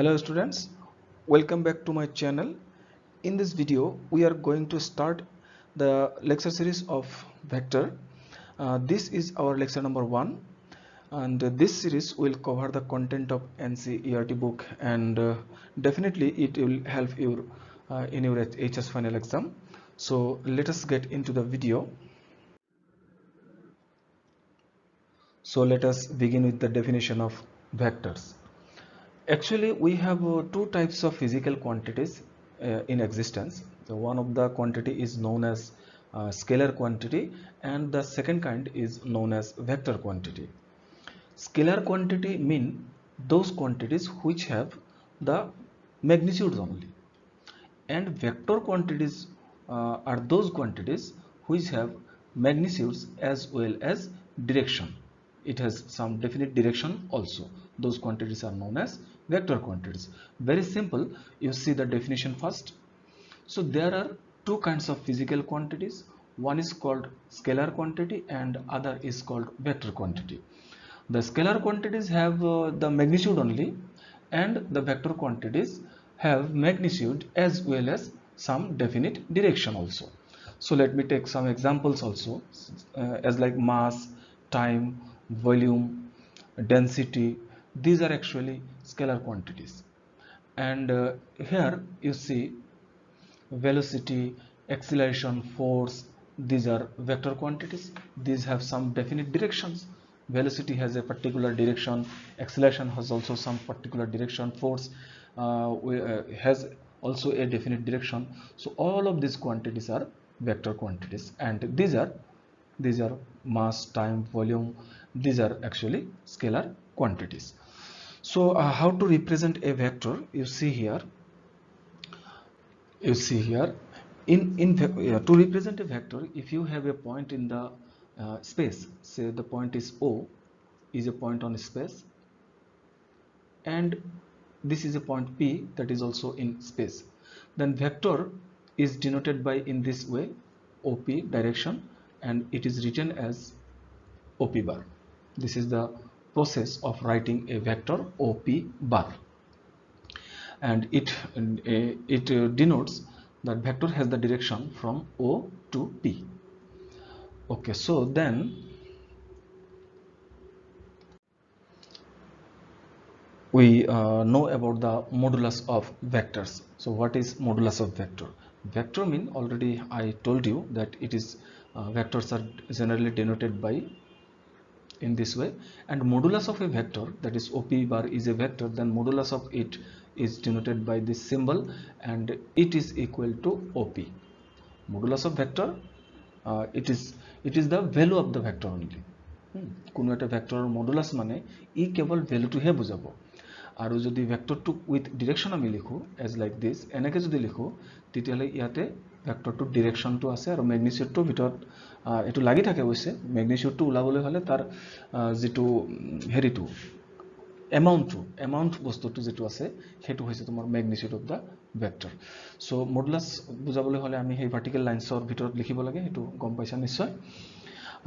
Hello students, welcome back to my channel. In this video we are going to start the lecture series of vector. This is our lecture number 1 and this series will cover the content of NCERT book and definitely it will help you in your HS final exam. So let us get into the video. So let us begin with the definition of vectors. Actually, we have two types of physical quantities in existence. So one of the quantity is known as scalar quantity and the second kind is known as vector quantity. Scalar quantity mean those quantities which have the magnitudes only, and vector quantities are those quantities which have magnitudes as well as direction. It has some definite direction also. Those quantities are known as vector quantities. Very simple. You see the definition first. So there are two kinds of physical quantities. One is called scalar quantity and other is called vector quantity. The scalar quantities have the magnitude only, and the vector quantities have magnitude as well as some definite direction also. So let me take some examples also, as like mass, time, volume, density. These are actually scalar quantities. And here you see velocity, acceleration, force, these are vector quantities. These have some definite directions. Velocity has a particular direction, acceleration has also some particular direction, force has also a definite direction. So all of these quantities are vector quantities, and these are mass, time, volume. These are actually scalar quantities. So how to represent a vector? You see here to represent a vector, if you have a point in the space, say the point is O, is a point on space, and this is a point P that is also in space, then vector is denoted by in this way, OP direction, and it is written as OP bar. This is the process of writing a vector OP bar, and it denotes that vector has the direction from O to P. Okay, so then we know about the modulus of vectors. So what is modulus of vector? Vector mean, already I told you that it is vectors are generally denoted by in this way, and modulus of a vector, that is OP bar is a vector, then modulus of it is denoted by this symbol and it is equal to OP. Modulus of vector, it is the value of the vector only. কোনো একটা ভেক্টৰৰ modulus মানে ই কেৱল ভ্যালুটোহে বুজাব, আৰু যদি ভেক্টৰটো with direction আমি লিখো as like this, এনেকৈ যদি লিখো তেতিয়াহ'লে ইয়াতে ভেক্টৰটোৰ ডিৰেকশ্যনটো আছে আৰু মেগনিচিউডটোৰ ভিতৰত এইটো লাগি থাকে। অৱশ্যে মেগনিচিউডটো ওলাবলৈ হ'লে তাৰ যিটো হেৰিটো এমাউণ্ট বস্তুটো যেটো আছে সেইটো হৈছে তোমাৰ magnitude of the vector. So modulus বুজাবলৈ হ'লে আমি সেই ভাৰ্টিকেল লাইনছৰ ভিতৰত লিখিব লাগে, সেইটো গম পাইছা নিশ্চয়।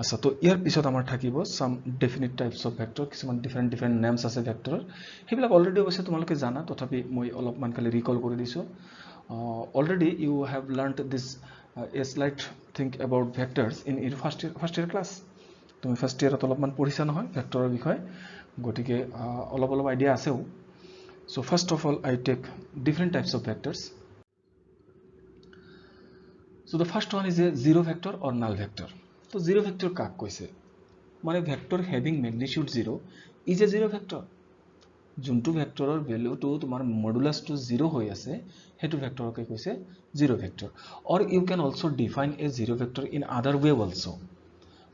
আচ্ছা, তো ইয়াৰ পিছত আমাৰ থাকিব সাম ডেফিনিট টাইপস অফ ভেক্টৰ, কিছুমান ডিফাৰেণ্ট নেমছ আছে ভেক্টৰৰ, সেইবিলাক অলৰেডি অৱশ্যে তোমালোকে জানা, তথাপি মই অলপমান খালি ৰিকল কৰি দিছোঁ। Already you have learned this a slight think about vectors in your first year class. তুমি ফাৰ্ষ্ট ইয়াৰত অলপমান পঢ়িছা নহয় ভেক্টৰৰ বিষয়ে, গতিকে অলপ আইডিয়া আছেও। So first of all I take different types of vectors. So the first one is a zero' vector or null vector. তো জিৰ' ভেক্টৰ কাক কৈছে? মানে vector having magnitude 0 is a zero' vector. যোনটো ভেক্টৰৰ ভ্যালুটো তোমাৰ মডুলাসটো 0 হৈ আছে সেইটো ভেক্টৰকে কৈছে zero' vector. Or you can also define a zero' vector in other way also.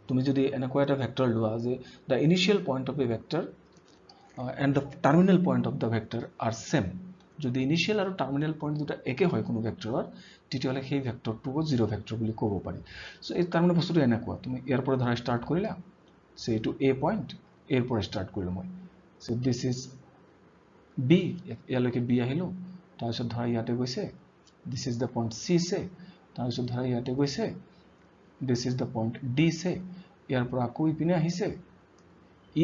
তুমি যদি এনেকুৱা এটা ভেক্টৰ লোৱা যে the initial point of a vector and the terminal point of the vector are same, যদি ইনিশিয়েল আৰু terminal point দুটা একে হয় কোনো ভেক্টৰৰ, তেতিয়াহ'লে সেই ভেক্টৰটোকো জিৰ' ভেক্টৰ বুলি ক'ব পাৰি। সো এই তাৰমানে বস্তুটো এনেকুৱা, তুমি ইয়াৰ পৰা ধৰা ষ্টাৰ্ট কৰিলা, সো এইটো এ পইণ্ট, এৰ পৰা ষ্টাৰ্ট কৰিলোঁ মই। সো দিছ ইজ বি, ইয়ালৈকে বি আহিলোঁ, তাৰপিছত ধৰা ইয়াতে গৈছে, দিছ ইজ দ্য পইণ্ট চি চে, তাৰপিছত ধৰা ইয়াতে গৈছে, দিছ ইজ দ্য পইণ্ট ডি চে, ইয়াৰ পৰা আকৌ ইপিনে আহিছে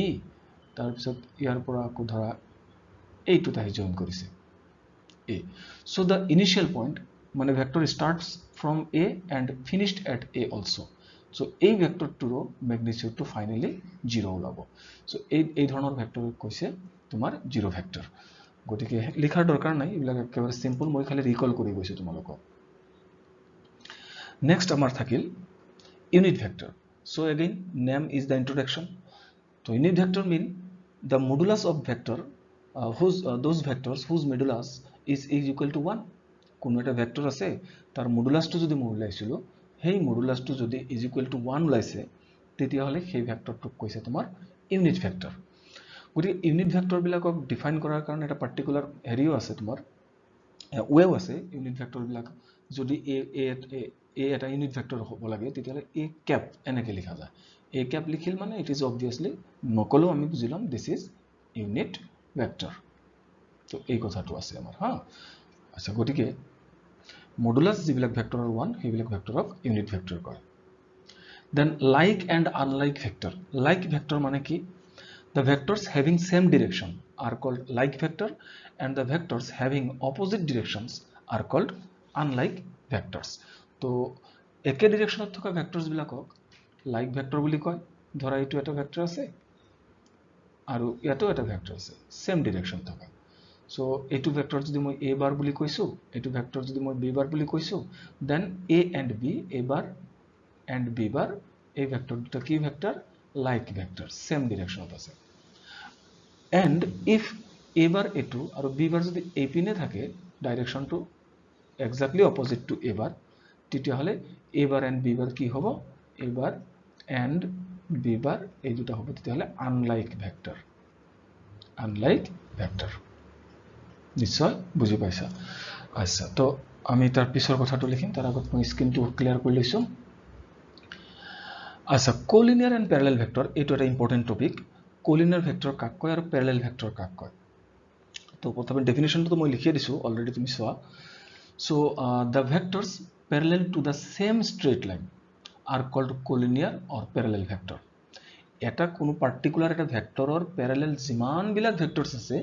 ই, তাৰপিছত ইয়াৰ পৰা আকৌ ধৰা এইটোত আহি জয়েন কৰিছে a. So the initial point মানে vector starts from a and finished at a also. So এই ভেক্টৰটোৰ ম্যাগনিটিউডটো ফাইনালি 0 ওলাব. So এই ধৰণৰ ভেক্টৰ কৈছে তোমাৰ 0 ভেক্টৰ. গতিকে লিখাৰ দৰকাৰ নাই, এইবিলাক একেবাৰে সিম্পল, মই খালি ৰিকল কৰি গৈছো তোমালোকক. নেক্সট আমাৰ থাকিল unit vector. So again name is the introduction. So unit vector mean the modulus of vector those vectors whose modulus is equal to 1. কোনো এটা ভেক্টৰ আছে তাৰ মডুলাসটো যদি মই উলাইছিলো সেই মডুলাসটো যদি is equal to 1 উলাইছে তেতিয়া হলে সেই ভেক্টৰটোক কৈছে তোমাৰ ইউনিট ভেক্টৰ. গতিকে ইউনিট ভেক্টৰ বিলাকক ডিফাইন কৰাৰ কাৰণে এটা পাৰ্টিকুলাৰ হেৰিও আছে তোমাৰ ওয়েও আছে ইউনিট ভেক্টৰ বিলাক যদি এ এটা ইউনিট ভেক্টৰ হ'ব লাগে তেতিয়ালে এ ক্যাপ এনেকে লিখা যায়. এ ক্যাপ লিখিল মানে ইট ইজ অবভিয়াসলি নকলেও আমি বুজিলাম দিস ইজ ইউনিট ভেক্টৰ. তো এই কথাটো আছে আমাৰ হা. আচ্ছা গতিকে মডুলাস যিবিলাক ভেক্টৰৰ 1 সেইবিলাক ভেক্টৰক ইউনিট ভেক্টৰ কয়. Then like and unlike vector. Like vector মানে কি? The vectors having same direction are called like vector and the vectors having opposite directions are called unlike vectors. তো একে ডিরেকশনত থকা ভেক্টৰস বিলাকক লাইক ভেক্টৰ বুলি কয়. ধৰা এইটো এটা ভেক্টৰ আছে আৰু ইয়াতো এটা ভেক্টৰ আছে সেম ডিৰেকশন থকা. সো এইটো ভেক্টৰ যদি মই a বাৰ বুলি কৈছো, এইটো ভেক্টৰ যদি মই b বার বুলি কৈছো, then a and b a bar and b bar এই ভেক্টৰ দুটা কি ভেক্টৰ? লাইক ভেক্টৰ, সেম ডিৰেকশনত আছে. And if a bar a2 আৰু b bar যদি a পিনে থাকে ডাইরেকশনটো exactly opposite to a bar তেতিয়া হলে a bar and b bar কি হ'ব? a bar and b bar এই দুটা হ'ব তেতিয়া হলে আনলাইক ভেক্টৰ. আনলাইক ভেক্টৰ নিশ্চয় বুজি পাইছা. আচ্ছা তো আমি তাৰ পিছৰ কথাটো লিখিম, তাৰ আগত মই স্ক্ৰিনটো ক্লিয়াৰ কৰি লৈছো. আচ্ছা কোলিনিয়াৰ এন্ড প্যাৰালাল ভেক্টৰ এইটো এটা ইম্পৰ্টেন্ট টপিক. কোলিনিয়াৰ ভেক্টৰ কাক কয় আৰু প্যাৰালাল ভেক্টৰ কাক কয়? তো প্ৰথমে ডেফিনেশনটো তো মই লিখি দিছো অলৰেডি তুমি চোৱা. So the vectors parallel to the same straight line are called collinear or parallel vector. এটা কোনো পার্টিকুলার এটা ভেক্টৰৰ প্যাৰালাল যিমান বিলাক ভেক্টৰস আছে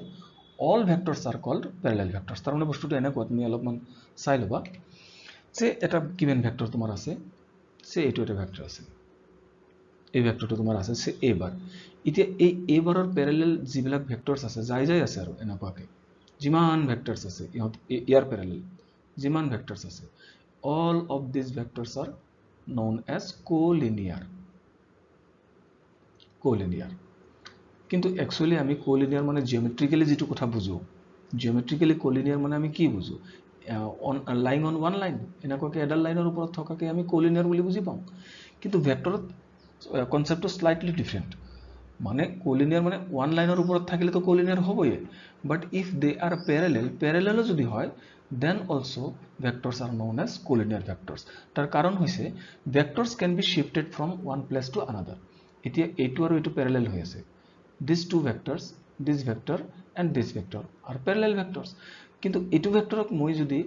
all vectors are called parallel vectors. তাৰ মানে বস্তুটো এনেকুৱা তুমি অলপমান চাই লবা যে এটা গিভেন ভেক্টৰ তোমাৰ আছে, সে এইটো এটা ভেক্টৰ আছে, এই ভেক্টৰটো তোমাৰ আছে সে a বাৰ. এতিয়া এই a বাৰৰ প্যাৰালাল যিবিলাক ভেক্টৰস আছে যাই আছে আৰু এনেকুৱাকে যিমান ভেক্টৰস আছে ইয়াৰ প্যাৰালাল যিমান ভেক্টৰস আছে all of these vectors are known as collinear. collinear কিন্তু एक्चुअली আমি collinear মানে জিওমেট্রিক্যালি যেটো কথা বুঝো, জিওমেট্রিক্যালি collinear মানে আমি কি বুঝো? on a line on one line এনেকুৱাকে এডাল লাইনৰ ওপৰত থকাকে আমি collinear বুলি বুজি পাওঁ. কিন্তু ভেক্টৰত কনসেপ্টটো স্লাইটলি ডিফাৰেন্ট. মানে collinear মানে ওয়ান লাইনৰ ওপৰত থাকিলে তো collinear হবই, বাট ইফ দে আর প্যারালাল যদি হয় then also vectors are known as collinear vectors. তার কারণ হইছে vectors can be shifted from one place to another. এতিয়া এইটো আৰু এইটো প্যারালাল হৈ আছে, these two vectors, this vector and this vector are parallel vectors. কিন্তু এইটো ভেক্টৰক মই যদি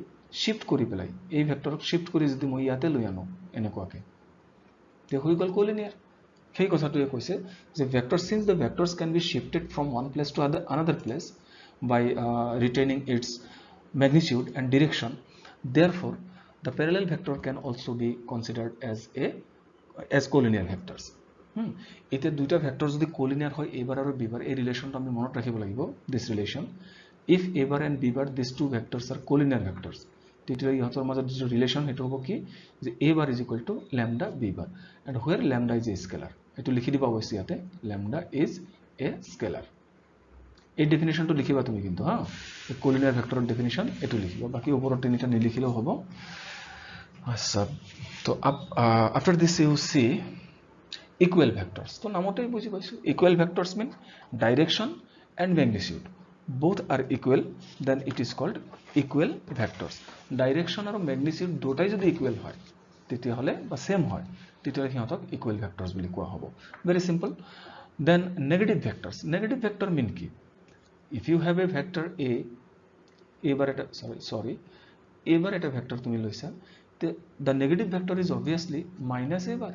শিফট কৰি পেলাই এই ভেক্টৰক শিফট কৰি যদি মই ইয়াতে লৈ আনো এনেকুৱাকে তে হৈ গল collinear. সেই কথাটোৱে কৈছে যে vector since the vectors can be shifted from one place to another place by retaining its magnitude and direction, therefore the parallel vector can also be considered as collinear vectors. এতে দুইটা vector যদি collinear হয় a bar আৰু b bar এই ৰিলেশনটো আমি মনত ৰাখিব লাগিব. this relation if a bar and b bar these two vectors are collinear vectors তেতিয়া ইহঁতৰ মাজত যে ৰিলেশন হেতু হ'ব কি যে a bar is equal to lambda b bar and where lambda is a scalar. এটো লিখি দিবা অবশ্যই ইয়াতে lambda is a scalar. এই ডেফিনেশনটো লিখিবা তুমি কিন্তু হা, কোলিনিয়ার ভেক্টৰৰ ডেফিনেশন এটো লিখিবা, বাকি ওপৰত তিনিটা নিলিখিলেও হ'ব. আচ্ছা তো after this you see equal vectors. তো নামতেই বুঝি পাইছো equal vectors mean direction and magnitude both are equal then it is called equal vectors. Direction আৰু ম্যাগনিটিউড দুটাই যদি ইকুয়াল হয় তেতিয়া হলে বা সেম হয় তেতিয়া সিহঁতক ইকুয়াল ভেক্টরস বুলি কোৱা হ'ব. Very simple. Then negative vectors. Negative vector mean কি? if you have a vector a bar eta sorry a bar eta vector tumi loisa, the negative vector is obviously minus a bar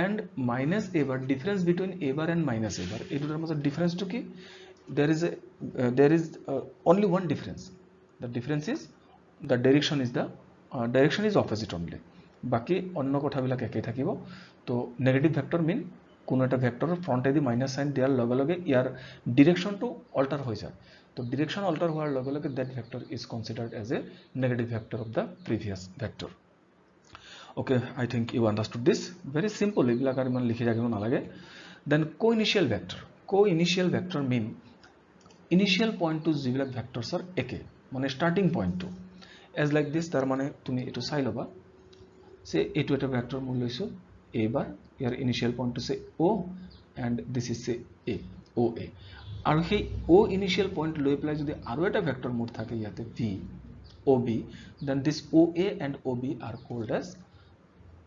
and minus a bar difference between a bar and minus a bar এই দুটাৰ মাজত ডিফারেন্সটো কি? there is only one difference. The difference is the direction is opposite only. বাকি অন্য কথাবিলাক একেই থাকিব। তো নেগেটিভ ভেক্টৰ মিন কোনো এটা ভেক্টৰৰ ফ্ৰণ্টেদি মাইনাছ সাইন দিয়াৰ লগে লগে ইয়াৰ ডিৰেকশ্যনটো অল্টাৰ হৈ যায়। তো ডিৰেকশ্যন অল্টাৰ হোৱাৰ লগে লগে that vector is considered as a negative vector of the previous vector. Okay, I think you understood this. Very simple, এইবিলাক আৰু ইমান লিখি ৰাখিব নালাগে। Then co-initial vector mean initial point to যিবিলাক ভেক্টৰছ are একে, মানে starting point to as like this, তাৰ মানে তুমি এটো চাই ল'বা। সে এইটো এটা ভেক্টৰ মই লৈছো a bar, ইয়াৰ ইনিশিয়াল পইণ্টটো সে o and this is say a oa, আৰু সেই o ইনিশিয়াল পইণ্ট লৈ পেলাই যদি আৰু এটা ভেক্টৰ মোৰ থাকে ইয়াতে v ob, then this oa and ob are called as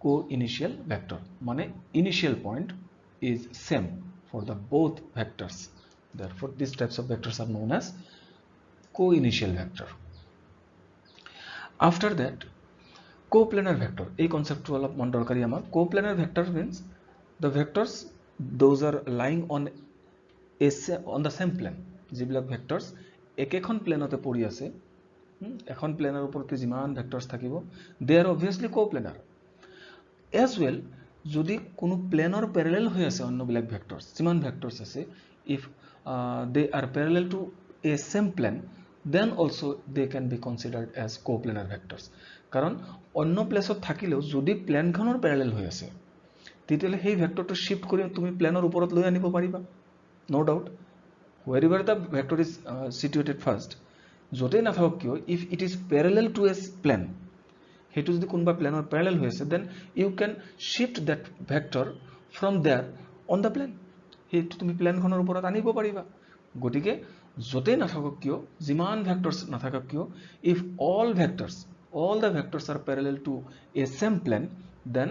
co-initial vector, মানে initial point is same for the both vectors. Therefore these types of vectors are known as co-initial vector. After that coplanar vector, এই কনসেপ্টটো অলপ মন দৰকাৰী আমাৰ। coplanar vector means the vectors those are lying on the same plane, যিবিলাক ভেক্টৰছ একেখন প্লেনতে পৰি আছে, এখন প্লেনৰ ওপৰতে যিমান ভেক্টৰছ থাকিব they are obviously coplanar. as well যদি কোনো প্লেনৰ প্যাৰালেল হৈ আছে অন্যবিলাক ভেক্টৰছ, যিমান ভেক্টৰছ আছে, if they are parallel to a same plane, then also they can be considered as coplanar vectors. কারণ অন্য প্লেসত থাকিলেও যদি প্লেনখনৰ প্যাৰালেল হৈ আছে তেতিয়ালে সেই ভেক্টৰটো শিফট কৰি তুমি প্লেনৰ ওপৰত লৈ আনিব পাৰিবা, নো doubt. wherever the vector is situated first, যতেই নাথাকক কিয়, if it is parallel to a plane, হেতু যদি কোনবা প্লেনৰ প্যারালেল হৈ আছে, then you can shift that vector from there on the plane, হেতু তুমি প্লেনখনৰ ওপৰত আনিব পাৰিবা। গতিকে যতেই নাথাকক কিয়, যিমান ভেক্টৰছ নাথাকক কিয়, if all the vectors are parallel to a same plane, then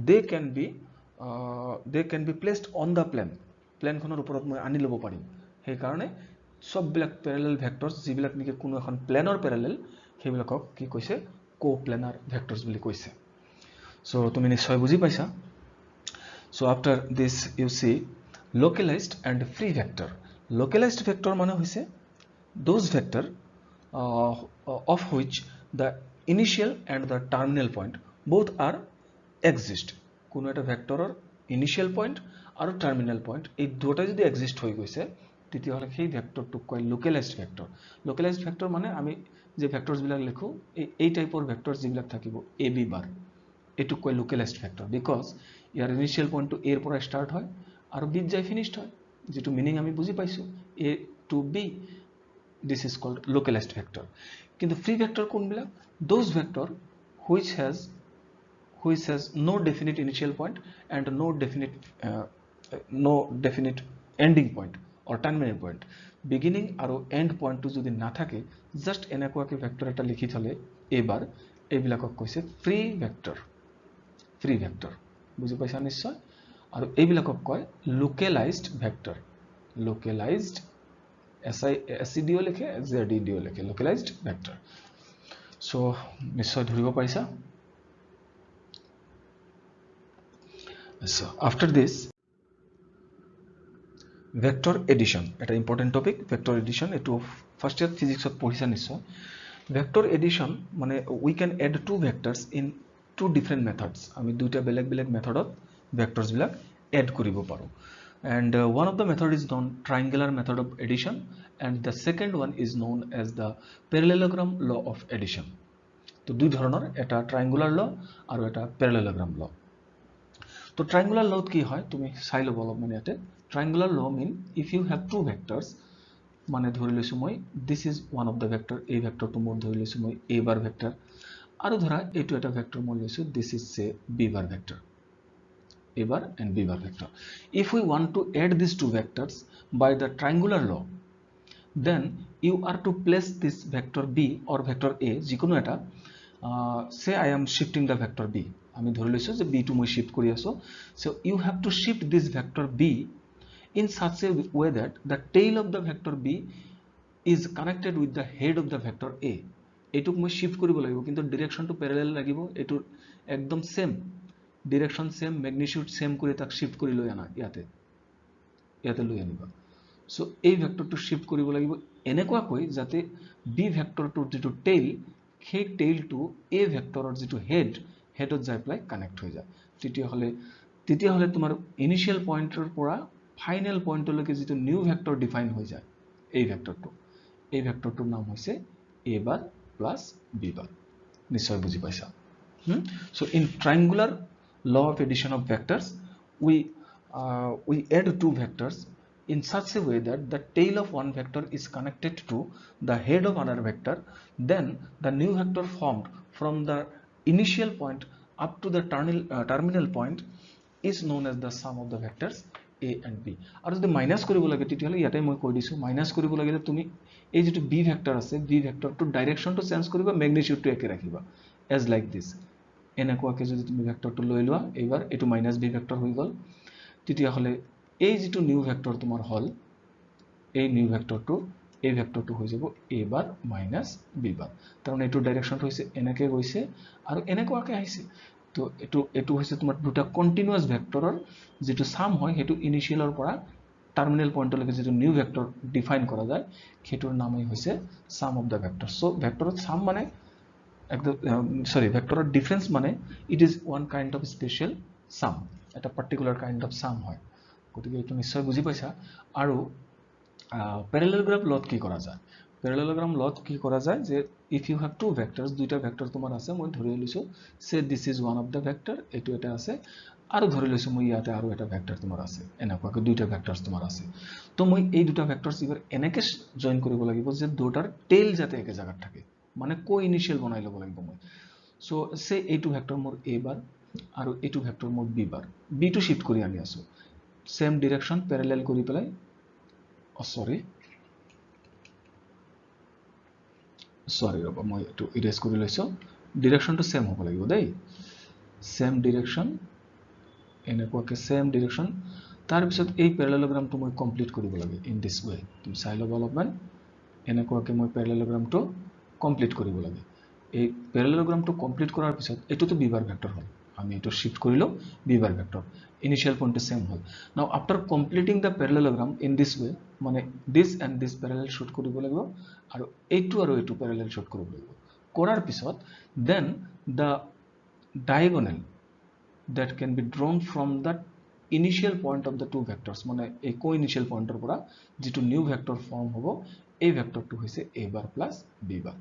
they can be placed on the plane, প্লেনখনৰ ওপৰত মই আনি ল'ব পাৰিম। সেই কাৰণে সববিলাক প্যাৰালেল ভেক্টৰছ যিবিলাক নেকি কোনো এখন প্লেনৰ প্যাৰালেল, সেইবিলাকক কি কৈছে, কোপ্লেনাৰ ভেক্টৰছ বুলি কৈছে। সো তুমি নিশ্চয় বুজি পাইছা। So after this you see localized and free vector. Localized vector মানে হৈছে those vector of which the initial and the terminal point both are exist. কোনো এটা ভেক্টৰৰ ইনিশিয়াল পইণ্ট আৰু টার্মিনাল পইণ্ট এই দুটা যদি এক্সিষ্ট হৈ গৈছে তেতিয়াহ'লে সেই ভেক্টৰটোক কয় লোকেলাইজড ভেক্টৰ। লোকেলাইজড ভেক্টৰ মানে আমি যে ভেক্টৰছবিলাক লিখো এই টাইপৰ ভেক্টৰ যিবিলাক থাকিব এ বি বাৰ, এইটোক কয় লোকেলাইজড ভেক্টৰ, বিকজ ইয়াৰ ইনিশিয়াল পইণ্টটো এৰ পৰা ষ্টাৰ্ট হয় আৰু বিত যাই ফিনিশড হয়, যেটো মিনিং আমি বুজি পাইছো a to b, this is called localized vector. কিন্তু free vector কোনবিলাক, those vector which has no definite initial point and no definite ending point or terminal point, beginning আৰু end point টো যদি না থাকে, just এনেকুৱাকে ভেক্টৰ এটা লিখি থলে এবাৰ, এইবিলাকক কৈছে free vector। বুজি পাইছা নিশ্চয়। আৰু এইবিলাকক কয় লোকেলাইজড ভেক্টৰ। লোকেলাইজড SCDও লিখে, ZDও লিখে, লোকেলাইজড ভেক্টৰ। সো নিশ্চয় ধৰিব পাৰিছা। So after this vector addition, এটা ইম্পৰ্টেন্ট টপিক। ভেক্টৰ এডিশন এটো ফাৰ্স্ট ইয়াৰ ফিজিক্সত পঢ়িছা নিশ্চয়। ভেক্টৰ এডিশন মানে we can add two vectors in two different methods, আমি দুইটা বেলেগ বেলেগ মেথডত ভেক্টৰছ বিলাক এড কৰিব পাৰো। and one of the method is known triangular method of addition and the second one is known as the parallelogram law of addition. তো দুই ধৰণৰ, এটা ট্ৰায়াঙ্গুলাৰ ল আৰু এটা প্যারালেলোগ্রাম ল। তো ট্রায়াঙ্গুলার ল কি হয় তুমি চাই ল'ব অলপ মানে ইয়াতে। Triangular law mean if you have two vectors, মানে ধৰি লৈছো মই this is one of the vector, এই ভেক্টৰটো মোৰ ধৰি লৈছো মই এ বাৰ ভেক্টৰ, আৰু ধৰা এইটো এটা ভেক্টৰ মই লৈছো this is say B bar vector, a bar and b bar vector. If we want to add these two vectors by the triangular law, then you are to place this vector b or vector a, যিকোনো এটা, say I am shifting the vector b, আমি ধৰি লৈছো যে b টো মই shift কৰি আছো, so you have to shift this vector b in such a way that the tail of the vector b is connected with the head of the vector a. এইটোক মই শিফট কৰিব লাগিব, কিন্তু ডিৰেকশনটো parallel লাগিব, এইটো একদম same direction same, magnitude same করে তাক শিফট করে লৈ আনা, ইয়াতে লৈ আনিবা। সো এই ভেক্টৰটো শিফট কৰিব লাগিব এনেকুৱাকৈ যাতে বি ভেক্টৰটোৰ যেটো টেইল সেই টেইলটো এ ভেক্টৰৰ যেটো হেডত যাই প্লাই কানেক্ট হৈ যায় তেতিয়াহলে তোমাৰ ইনিশিয়াল পইণ্টৰ পৰা ফাইনেল পইণ্টলৈকে যেটো নিউ ভেক্টৰ ডিফাইন হৈ যায় এই ভেক্টৰটোৰ নাম হৈছে a bar plus b bar নিশ্চয় বুজি পাইছা so in triangular law of addition of vectors we add two vectors in such a way that the tail of one vector is connected to the head of another vector then the new vector formed from the initial point up to the terminal point is known as the sum of the vectors a and b আৰু যদি minus কৰিব লাগে তেতিয়াহলে ইয়াতে মই কৈ দিছো minus কৰিব লাগিলে তুমি এই যেটো b ভেক্টৰ আছে b ভেক্টৰটো ডাইৰেকশনটো চেঞ্জ কৰিবা ম্যাগনিটিউডটো একে ৰাখিবা as like this এনেকুৱাকে যদি তুমি ভেক্টৰটো লৈ লোৱা এবাৰ এটো মাইনাস b ভেক্টৰ হৈ গল তেতিয়াহলে এই যেটো নিউ ভেক্টৰ তোমাৰ হল এই নিউ ভেক্টৰটো এই ভেক্টৰটো হৈ যাব a bar minus b bar কাৰণ এটো ডাইৰেকশনটো হৈছে এনেকে গৈছে আৰু এনেকুৱাকে আহিছে তো এটো হৈছে তোমাৰ দুটা কন্টিনিউয়াস ভেক্টৰৰ যেটো সাম হয় হেতু ইনিশিয়ালৰ পৰা টাৰ্মিনাল পয়েন্টলৈকে যেটো নিউ ভেক্টৰ ডিফাইন কৰা যায় হেতুৰ নামই হৈছে sum of the vector so ভেক্টৰৰ সাম মানে ভেক্টৰৰ ডিফারেন্স মানে it is one kind of special sum এটা পার্টিকুলার কাইন্ড অফ সাম হয় গতিকে এটো নিশ্চয় বুজি পাইছা আৰু প্যাৰালেলোগ্ৰাম লট কি কৰা যায় প্যাৰালেলোগ্ৰাম লট কি কৰা যায় যে if you have two vectors দুইটা ভেক্টৰ তোমাৰ আছে মই ধৰি লৈছো সে this is one of the vector এটো এটা আছে আৰু ধৰি লৈছো মই ইয়াতে আৰু এটা ভেক্টৰ তোমাৰ আছে এনেকুৱাকৈ দুইটা ভেক্টৰস তোমাৰ আছে তো মই এই দুটা ভেক্টৰস ইবাৰ এনেকে জয়েন কৰিব লাগিব যে দুটাৰ টেইল যাতে একে জায়গাত থাকে মানে কো ইনিশিয়াল বনাই লব লাগিব মই সো সে এইটো ভেক্টৰ মোৰ a বাৰ আৰু এইটো ভেক্টৰ মোৰ b বাৰ b টু শিফট কৰি আনি আছো সেম ডাইৰেকশন প্যাৰালাল কৰি পেলাই sorry ৰবা মই এটো ইৰেজ কৰি লৈছো ডাইৰেকশনটো সেম হ'ব লাগিব দেই সেম ডাইৰেকশন এনেকুৱাকে সেম ডাইৰেকশন তাৰ পিছত এই প্যাৰালেলোগ্ৰামটো মই কমপ্লিট কৰিব লাগে ইন দিস ওয়ে তুমি চাই লবা অলপমান এনেকুৱাকে মই প্যাৰালেলোগ্ৰামটো কমপ্লিট কৰিব লাগে এই প্যাৰালেলোগ্ৰামটো কমপ্লিট কৰাৰ পিছত এটোটো b bar ভেক্টৰ হ'ল আমি এটো শিফট কৰিলো b bar ভেক্টৰ ইনিশিয়াল পয়েন্টটো সেম হ'ল now after completing the parallelogram in this way মানে this end this parallel shoot কৰিব লাগিব আৰু এইটো প্যাৰালেল শুট কৰিব লাগিব কৰাৰ পিছত then the diagonal that can be drawn from the initial point of the two vectors মানে এই co-initial pointer পৰা যেটো নিউ ভেক্টৰ ফৰ্ম হ'ব এই ভেক্টৰটো হৈছে a bar plus b bar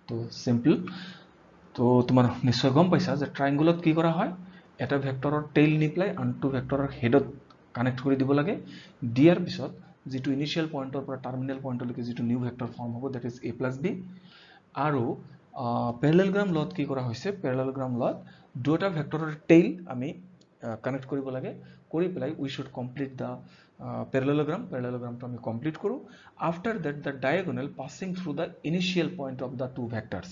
তো সিম্পল তো তোমাৰ নিশ্চয় গম পাইছা যে ট্ৰায়াঙ্গলত কি কৰা হয় এটা ভেক্টৰৰ টেইল নিপ্লাই আনটো ভেক্টৰৰ হেডত কানেক্ট কৰি দিব লাগে দিয়াৰ পিছত যেটো ইনিশিয়াল পয়েন্টৰ পৰা টাৰ্মিনাল পয়েন্টলৈকে যেটো নিউ ভেক্টৰ ফৰ্ম হ'ব that is a plus b আৰু প্যাৰালেলোগ্ৰাম লট কি কৰা হৈছে প্যাৰালেলোগ্ৰাম লট দুটা ভেক্টৰৰ টেইল আমি কানেক্ট কৰিব লাগে কৰি পেলাই উই শুড কমপ্লিট দা প্যাৰালেলোগ্ৰামটো আমি কমপ্লিট কৰো after that the diagonal passing through the initial point of the two vectors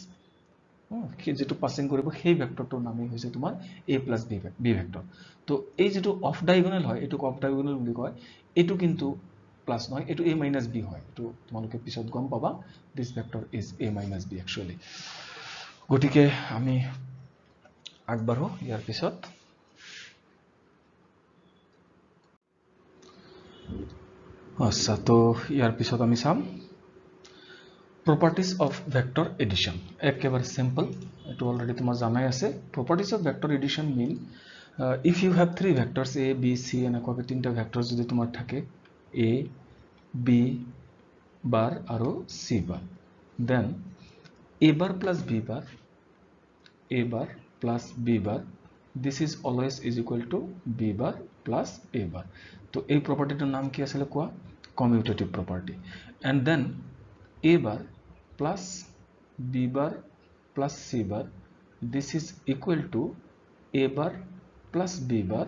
কি যেটো পাসিং কৰিব সেই ভেক্টৰটোৰ নামই হৈছে তোমাৰ a plus b ভেক্টৰ তো এই যেটো অফ ডায়াগোনাল হয় এটো অফ ডায়াগোনাল বুলি কয় এটো কিন্তু প্লাস নহয় এটো a minus b হয় এটো তোমালোকে পিছত গম পাবা this vector is a minus b actually গটিকে আমি আগবাঢ়ো ইয়াৰ পিছত আচ্ছা তো ইয়াৰ পিছত আমি চাম properties of vector addition একেবাৰে সিম্পল এটো অলৰেডি তোমাৰ জানাই আছে properties of vector addition mean if you have three vectors a b c এনেকুৱাকৈ তিনটা ভেক্টৰ যদি তোমাৰ থাকে a b bar আৰু c bar then a bar plus b bar b bar this is always is equal to b bar plus a bar তো এই propertyটোৰ নাম কি আছিল কোৱা commutative property and then a bar plus b bar plus c bar this is equal to a bar plus b bar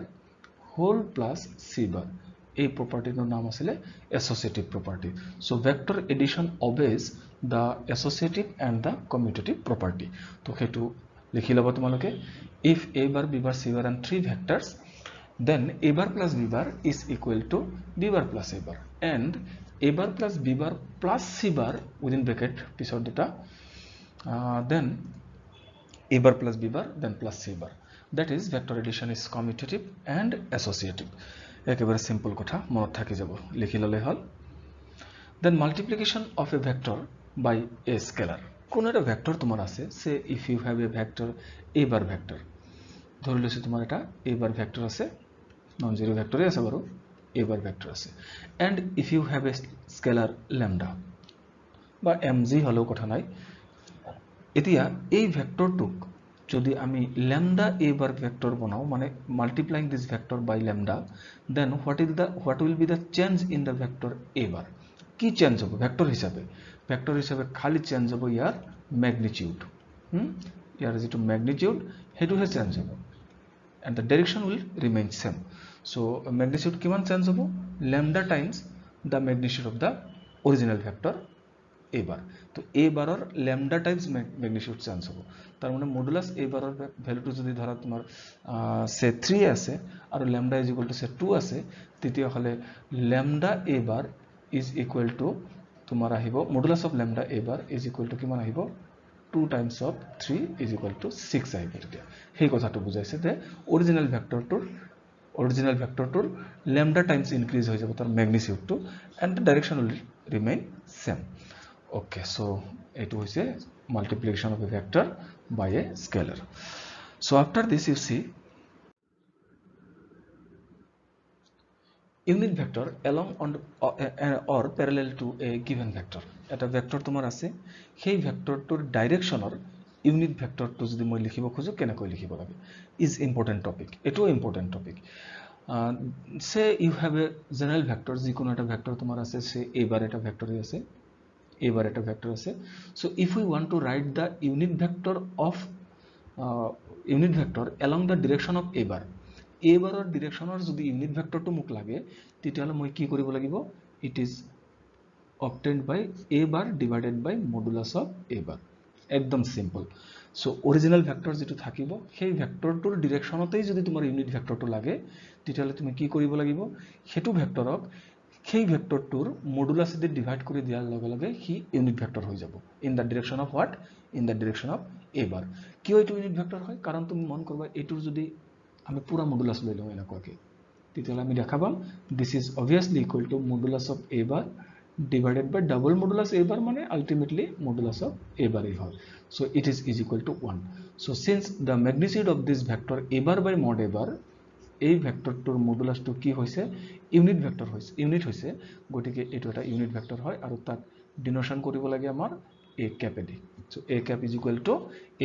whole plus c bar এই propertyটোৰ নাম আছিল associative property so vector addition obeys the associative and the commutative property তো হেতু লিখি লবা তোমালোকে if a bar b bar c bar and three vectors then a bar plus b bar is equal to b bar plus a bar and a bar plus b bar plus c bar within bracket pisor data then a bar plus b bar then plus c bar that is vector addition is commutative and associative একেবারে simple কথা মনত থাকি যাব লিখি ললে হল Then multiplication of a vector by a scalar. কোন একটা vector তোমার আছে, say if you have a vector A bar vector, ধরে লইছো তোমার এটা এ বার ভেক্টর আছে, নন জিরো ভেক্টরে আছে বাৰু এ বার ভেক্টর আছে, and if you have a scalar lambda বা mg হলেও কথা নাই। এতিয়া এই ভেক্টরটুক যদি আমি ল্যামডা এ বার ভেক্টর বানাও, মানে multiplying this vector by lambda, then what will be the change in the vector A bar. কি চেঞ্জ হবে ভেক্টর হিসাবে খালি চেঞ্জ হ'ব ইয়াৰ ম্যাগনিটিউড। ইয়াৰ যেটো ম্যাগনিটিউড হেতুহে চেঞ্জ হ'ব, and the direction will remain same. So magnitude কিমান চেঞ্জ হ'ব? lambda times the magnitude of the original vector a bar. তো a বাৰৰ lambda times magnitude চেঞ্জ হ'ব। তাৰ মানে মডুলাস a বাৰৰ ভ্যালুটো যদি ধৰা তোমাৰ সে 3 আছে আৰু lambda is equal to সে 2 আছে, তেতিয়া হলে lambda a bar is equal to তোমাৰ আহিব modulus of lambda a bar is equal to কিমান আহিব 2 times of 3 is equal to 6 আহিব। তেতিয়া সেই কথাটো বুজাইছে যে অৰিজিনাল ভেক্টৰটোৰ lambda times increase হৈ যাব তাৰ ম্যাগনিটিউডটো, and the direction will remain same. Okay, so it was a multiplication of a vector by a scalar. So after this you see unit vector along on or parallel to a given vector. এটা vector তোমার আছে, সেই ভেক্টৰটোৰ ডাইৰেকশ্যনৰ unit ভেক্টৰটো যদি মই লিখিব খোজো কেনেকৈ লিখিব লাগে ইজ ইম্পৰ্টেণ্ট টপিক। এটাও important topic. Say you have a general vector, যিকোনো এটা ভেক্টর তোমার আছে, সে এবার এটা ভেক্টরে আছে, এবার এটা ভেক্টর আছে। So if we want to write the unit vector along the direction of A bar, এবাৰৰ ডিৰেকশ্যনৰ যদি ইউনিট ভেক্টৰটো মোক লাগে, তেতিয়াহ'লে মই কি কৰিব লাগিব? It is obtained by a bar divided by modulus of a bar. একদম সিম্পল। সো অরিজিনাল ভেক্টর যেটো থাকিব, সেই ভেক্টৰটোৰ ডিৰেকশ্যনতেই যদি তোমাৰ ইউনিট ভেক্টৰটো লাগে, তেতিয়াহ'লে তুমি কি কৰিব লাগিব? হেতু ভেক্টৰক সেই ভেক্টৰটোৰ মডুলাসেদি ডিভাইড কৰি দিয়াৰ লগে লগে হি ইউনিট ভেক্টৰ হৈ যাব। In the direction of what? In the direction of A bar. কিয় এইটো ইউনিট ভেক্টৰ হয়? কাৰণ তুমি মন কৰবা এইটোৰ যদি আমি পুৰা মডুলাস লৈ লওঁ এনেকুৱাকৈ, তেতিয়াহ'লে আমি দেখা পাম this is obviously equal to modulus of A bar divided by double modulus a bar মানে ultimately modulus of a bar এই হয়। So it is equal to 1. So since the magnitude of this vector a bar by mod a bar, এই ভেক্টৰটোৰ মডুলাসটো কি হৈছে? Unit vector হৈছে, unit হৈছে, গতিকে এইটো এটা ইউনিট ভেক্টৰ হয় আৰু তাক ডিনোশন কৰিব লাগে আমাৰ a cap এদি। So a cap is equal to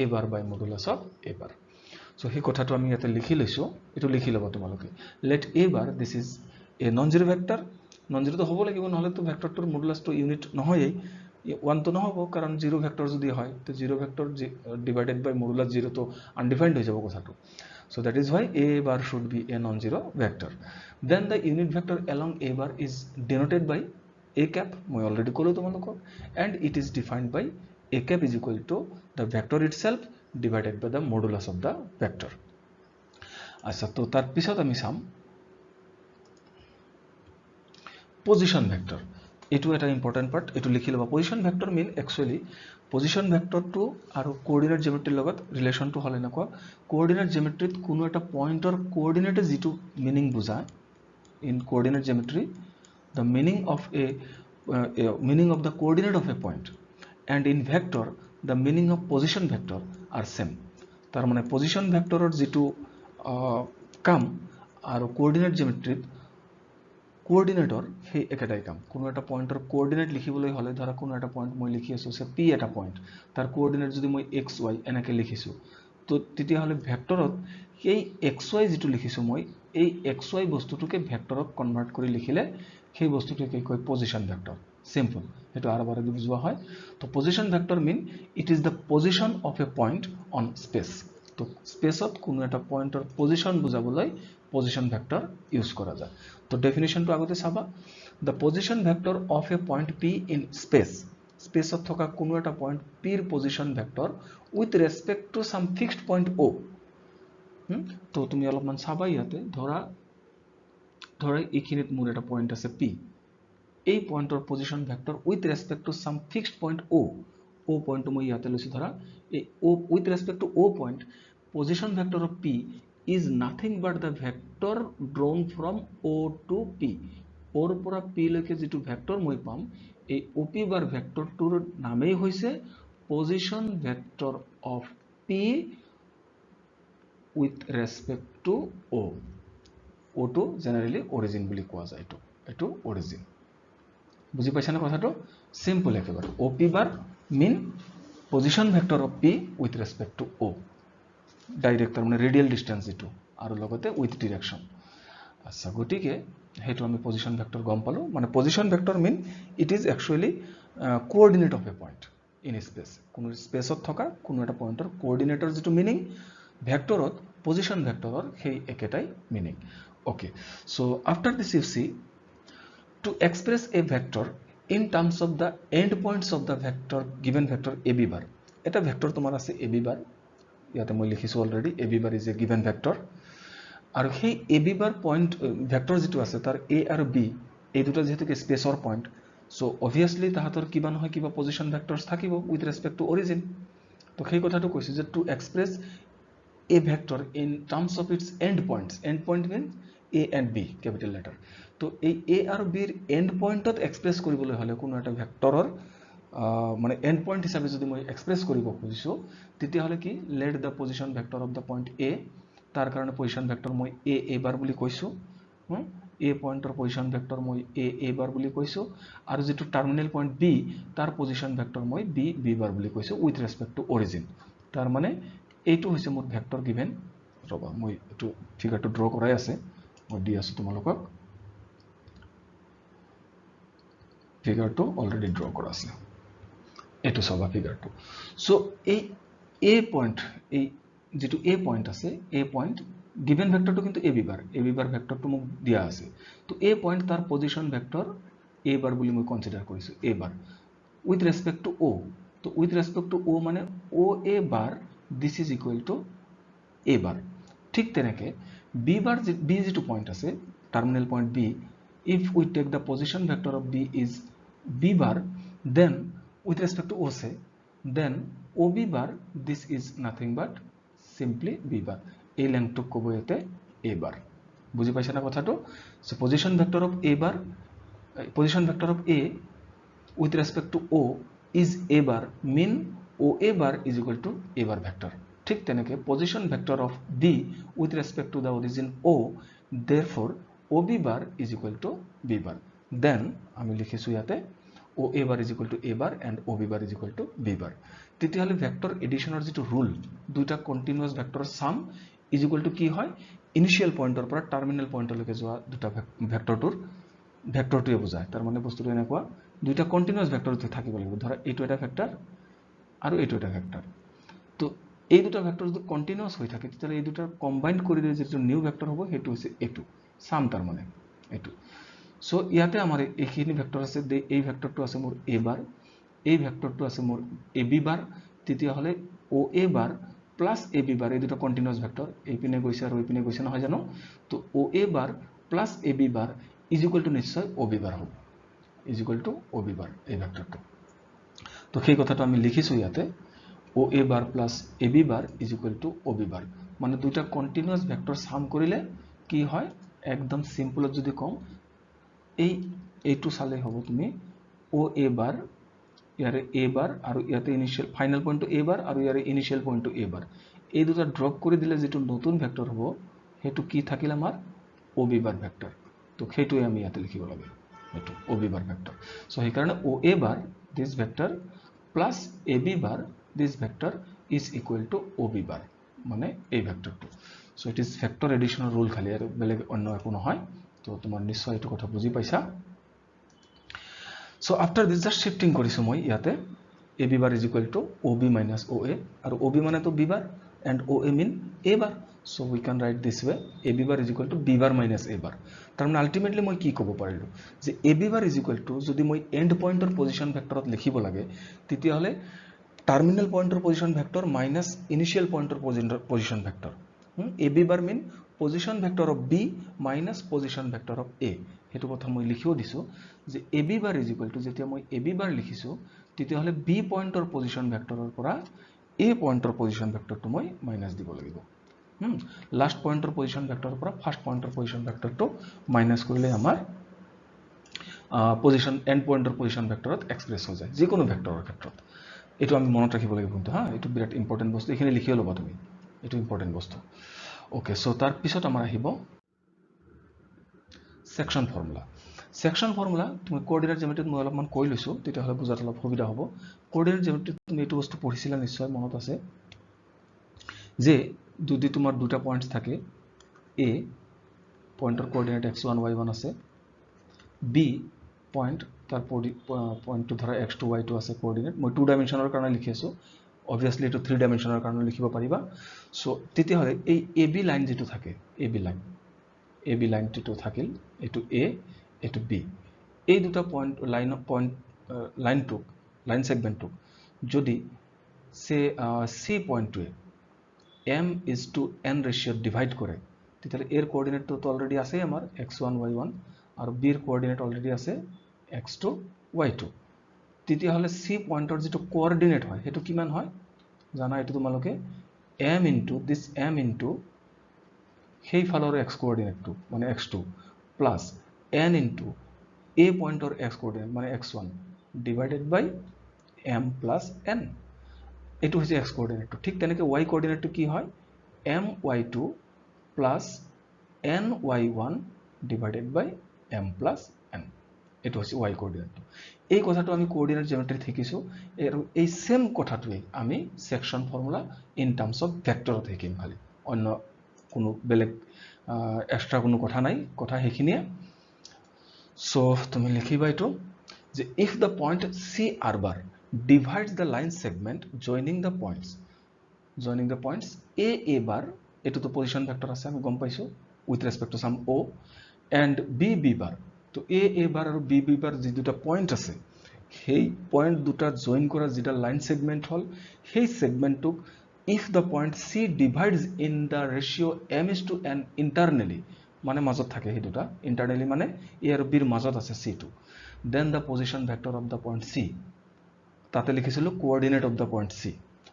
a bar by modulus of a bar. So সেই কথাটো আমি ইয়াতে লিখি লৈছো, এটো লিখি লবা তোমালোকে। let a bar, this is a non-zero vector, non-zero তো হ'ব লাগিব, নহলে তো ভেক্টৰটোৰ মডুলাসটো ইউনিট নহয়ই, 1 তো নহব, কাৰণ জিৰো ভেক্টৰ যদি হয় তো জিৰো ভেক্টৰ ডিভাইডেড বাই মডুলাস জিরো তো আনডিফাইন্ড হৈ যাব কথাটো। So that is why a bar should be a non-zero vector. Then the unit vector along a bar is denoted by a cap, মই already কলো তোমালোকক, and it is defined by a cap is equal to the vector itself divided by the modulus of the vector. আচ্ছা, তো তার পিছত আমি চাম position vector. এটো এটা ইম্পর্টেন্ট পার্ট, এটো লিখি লবা। পজিশন ভেক্টর মিন একচুয়ালি পজিশন ভেক্টরটো আৰু কোঅৰ্ডিনেট জিওমেট্ৰিৰ লগত ৰিলেশনটো হল এনেকুৱা, কোঅৰ্ডিনেট জিওমেট্ৰিত কোনো এটা পইণ্টৰ কোঅৰ্ডিনেটে যেটো মিনিং বুজায়, in coordinate জিওমেট্ৰি the meaning of the coordinate of a point, and in vector the meaning of position vector are same. তার মানে পজিশন ভেক্টৰৰ যেটো কাম আৰু কোঅৰ্ডিনেট জিওমেট্ৰিত কোঅৰ্ডিনেটৰ সেই একেটাই কাম। কোনো এটা পইণ্টৰ কোঅৰ্ডিনেট লিখিবলৈ হলে, ধৰা কোনো এটা পইণ্ট মই লিখি আছো সে পি এটা পইণ্ট, তাৰ কোঅৰ্ডিনেট যদি মই এক্স ওয়াই এনেকৈ লিখিছো, তো তেতিয়া হলে ভেক্টৰত এই এক্স ওয়াই যেটো লিখিছো মই, এই এক্স ওয়াই বস্তুটোকে ভেক্টৰত কনভাৰ্ট কৰি লিখিলে সেই বস্তুটোকে কয় পজিশন ভেক্টৰ। সিম্পল, এটো আৰু বাৰে বুজোৱা হয়। তো position vector mean it is the position of a point on space. তো স্পেসত কোনো এটা পইণ্টৰ পজিশন বুজাবলৈ পজিশন ভেক্টৰ ইউজ কৰা যায়। তো ডেফিনিশনটো আগতে চাবা, the position vector of a point P in space, স্পেসত থকা কোনো এটা পইণ্ট পিৰ position vector with respect to some fixed point O. তো তুমি অলপমান চাবা ইয়াতে, ধৰা এইখিনিত মোৰ এটা পইণ্ট আছে পি, এই পইণ্টৰ position vector with respect to some fixed point O. O পইণ্টটো মই ইয়াতে লৈছো, ধৰা এই O with respect to O point, position vector of P is nothing but the vector drawn from O to P. ওৰ পৰা পি লৈকে যেটো ভেক্টৰ মই পাম এই OP বাৰ ভেক্টৰটোৰ নামেই হৈছে position vector of P with respect to O. O to generally origin বুলি কোৱা যায় এটো origin বুজি পাইছা না কথাটো সিম্পল একেবাৰে OP bar mean position vector of P with respect to O direct মানে radial distance যেটো আৰু লগতে with direction আচ্ছা গটিকে হেতু আমি position vector গম পালো মানে position vector mean it is actually coordinate of a point in space কোন স্পেসত থকা কোন এটা পয়েন্টৰ কোঅৰ্ডিনেটৰ যেটো মিনিং ভেক্টৰত position vectorৰ সেই একেটাই meaning okay so after this you see to express a vector in terms of the endpoints of the vector given vector AB bar এটা vector তোমাৰ আছে AB bar ইয়াতে মই লিখিছো already AB bar is a given vector আৰু সেই AB bar point vector যেটো আছে তাৰ A আৰু B এই দুটা যেহেতু স্পেসৰ পয়েন্ট so obviously তাহাতৰ কিবা নহয় কিবা position vectors থাকিব with respect to origin তো সেই কথাটো কৈছো যে to express a vector in terms of its endpoints endpoint means A and B capital letter তো এই A আৰু B এৰ end point ত এক্সপ্ৰেস কৰিবলৈ হলে কোনো এটা ভেক্টৰৰ মানে end point হিচাপে যদি মই এক্সপ্ৰেস কৰিব খুজিছো তেতিয়া হলে কি let the position vector of the point A তাৰ কাৰণে position vector মই A bar বুলি কৈছো A পয়েন্টৰ position vector মই A bar বুলি কৈছো আৰু যেটো টাৰ্মিনাল পয়েন্ট B তাৰ position vector মই B bar বুলি কৈছো with respect to origin তাৰ মানে এইটো হৈছে মোৰ ভেক্টৰ গিভেন ৰবা মই এটো ফিগাৰটো ড্ৰ কৰাই আছে মই দি আছো তোমালোকক ফিগাৰটো অলৰেডি ড্ৰ কৰা আছে এটো সবা ফিগাৰটো সো এই A পয়েন্ট এই যেটো A পয়েন্ট আছে A পয়েন্ট given ভেক্টৰটো কিন্তু AB bar ভেক্টৰটো মোক দিয়া আছে তো A পয়েন্ট তাৰ পজিশন ভেক্টৰ A bar বুলি মই কনসিডাৰ কৰিছো A bar with respect to O তো with respect to O মানে OA bar this is equal to A bar ঠিক তেনেকে B bar B যেটো পয়েন্ট আছে terminal point B if we take the position vector of B is B bar then with respect to O say then OB bar this is nothing but simply B bar a length to kobo ete A bar বুজি পাইছা না কথাটো so position vector of A bar position vector of A with respect to O is A bar mean OA bar is equal to A bar vector ঠিক তেনেকে position vector of B with respect to the origin O therefore OB bar is equal to B bar then আমি লিখিছো ইয়াতে OA bar is equal to A bar and OB bar is equal to B bar তেতিয়া হলে vector এডিশনৰ যেটো rule দুইটা continuous ভেক্টৰৰ sum is equal to কি হয় ইনিশিয়াল পয়েন্টৰ পৰা টাৰ্মিনাল পয়েন্টলৈকে যোৱা দুটা ভেক্টৰটোৱে বুজায় তাৰ মানে বস্তুটো এনেকুৱা দুইটা কন্টিনিউয়াস ভেক্টৰ থাকিব লাগিব ধৰা এইটো এটা ভেক্টৰ আৰু এইটো এটা ভেক্টৰ তো এই দুটা ভেক্টৰ যদি কন্টিনিউয়াস হৈ থাকে তেতিয়া এই দুটা কম্বাইন কৰি দিলে যেটো নিউ ভেক্টৰ হ'ব হেতু হৈছে এটো সাম তাৰ মানে এটো সো ইয়াতে আমাৰ এইখিনি ভেক্টৰ আছে এই ভেক্টৰটো আছে মোৰ A bar এই ভেক্টৰটো আছে মোৰ AB bar তেতিয়া হলে OA bar plus AB bar এই দুটা কন্টিনিউয়াস ভেক্টৰ এইপিনে গৈছে আৰু এইপিনে গৈছে নহয় জানো তো OA bar plus AB bar is equal to নিশ্চয় OB bar হ'ব is equal to OB bar এই ভেক্টৰটো তো সেই কথাটো আমি লিখিছো ইয়াতে OA bar plus AB bar is equal to OB bar মানে দুটা কন্টিনিউয়াস ভেক্টৰ সাম কৰিলে কি হয় একদম সিম্পলত যদি কম এইটো চালে হ'ব তুমি OA bar ইয়াৰে A bar আৰু ইয়াতে initial final point to A bar আৰু ইয়াৰে initial point to A bar এই দুটা ড্ৰপ কৰি দিলে যেটো নতুন ভেক্টৰ হ'ব হেতু কি থাকিল আমাৰ OB bar ভেক্টৰ তো হেতুই আমি ইয়াতে লিখিব লাগে হেতু OB bar ভেক্টৰ সো সেই কাৰণে OA bar this vector plus AB bar this vector is equal to OB bar মানে এই ভেক্টৰটো সো ইট ইজ ভেক্টৰ এডিশনৰ ৰুল খালি আৰু বেলেগ অন্য একো নহয় তো তোমাৰ নিশ্চয় এটো কথা বুজি পাইছা so after this just shifting কৰিছো মই ইয়াতে AB bar is equal to OB minus OA আৰু OB মানে তো B bar and OA mean A bar so we can write this way AB bar is equal to B bar minus A bar তাৰ মানে ultimately মই কি ক'ব পাৰিলো যে AB bar is equal to যদি মই এন্ড পয়েন্টৰ পজিশন ভেক্টৰত লিখিব লাগে তেতিয়া হলে টাৰ্মিনাল পয়েন্টৰ পজিশন ভেক্টৰ মাইনাস ইনিশিয়াল পয়েন্টৰ position vector AB bar mean position vector of B minus position vector of A হেতু কথা মই লিখিও দিছো যে AB bar is equal to যেতিয়া মই AB bar লিখিছো তেতিয়া হলে B পয়েন্টৰ পজিশন ভেক্টৰৰ পৰা A পয়েন্টৰ পজিশন ভেক্টৰটো মই মাইনাস দিব লাগিব লাস্ট পয়েন্টৰ পজিশন ভেক্টৰৰ পৰা ফাৰ্স্ট পয়েন্টৰ পজিশন ভেক্টৰটো মাইনাস কৰিলে আমাৰ পজিশন এন্ড পয়েন্টৰ পজিশন ভেক্টৰত এক্সপ্ৰেছ হৈ যায় যিকোনো ভেক্টৰৰ ক্ষেত্ৰত এইটো আমি মনত ৰাখিব লাগিব কিন্তু হা এইটো বিৰাট ইম্পৰ্টেণ্ট বস্তু এইখিনি লিখিও ল'বা তুমি এইটো ইম্পৰ্টেণ্ট বস্তু ওকে সো তাৰ পিছত আমাৰ আহিব সেকশন ফৰ্মুলা সেকশন ফৰ্মুলা তুমি কোঅৰ্ডিনেট জ্যামিতিত মই অলপমান কৈ লৈছো তেতিয়াহ'লে বুজাত অলপ সুবিধা হ'ব কোঅৰ্ডিনেট জ্যামিতিত তুমি এইটো বস্তু পঢ়িছিলা নিশ্চয় মনত আছে যে যদি তোমাৰ দুটা পয়েন্টস থাকে এ পয়েন্টৰ কোঅৰ্ডিনেট x1 y1 আছে বি পয়েন্ট তাৰ পয়েন্টটো ধৰা x2 y2 আছে কোঅৰ্ডিনেট মই 2 ডাইমেনশনৰ কাৰণে লিখি আছো obviously এটো 3 ডাইমেনশনৰ কাৰণে লিখিব পাৰিবা সো তেতিয়াহ'লে এই AB লাইন যেটো থাকে AB লাইনটো থাকিল এটো A এটো B এই দুটা পয়েন্ট লাইন সেগমেন্টটো যদি সে C পয়েন্টটোৱে m:n রেশিও ডিভাইড করে তাহলে এর কোঅর্ডিনেট তো অলরেডি আছে আমার x1 y1 আর b এর কোঅর্ডিনেট অলরেডি আছে x2 y2 তেতিয়াহলে c পয়েন্টৰ যেটো কোঅর্ডিনেট হয় হেতু কিমান হয় জানা এটো তোমালোকে m into this m into সেই ফালৰ x কোঅৰ্ডিনেটটো মানে x2 plus n into a পয়েন্টৰ x coordinate মানে x1 ডিভাইডেড বাই m plus n এটো হৈছে x কোঅর্ডিনেটটো ঠিক তেনেকৈ y কোঅর্ডিনেটটো কি হয় my2 plus ny1 divided by m plus n এটো হৈছে y কোঅর্ডিনেটটো এই কথাটো আমি কোঅর্ডিনেট জ্যামিতিত শিকিছো আৰু এই সেম কথাটোই আমি সেকশন ফৰ্মুলা ইন টাৰ্মস অফ ভেক্টৰত শিকিম খালি অন্য কোনো বেলেগ এক্সট্রা কোনো কথা নাই কথা হেখিনিয়ে সো তুমি লিখিবা এটো যে if the point C r bar divides the line segment joining the points a bar এটো তো পজিশন ভেক্টর আছে আমি গম পাইছো with respect to some o and b bar তো a bar আৰু b bar যে দুটা পয়েন্ট আছে সেই পয়েন্ট দুটা জয়েন কৰা যেটা লাইন সেগমেন্ট হল সেই সেগমেন্টক if the point C divides in the ratio m:n internally মানে মাজত থাকে হে দুটা internally মানে a আৰু b ৰ মাজত আছে C2 then the position vector of the point C তাতে লিখিছিলো coordinate of the point C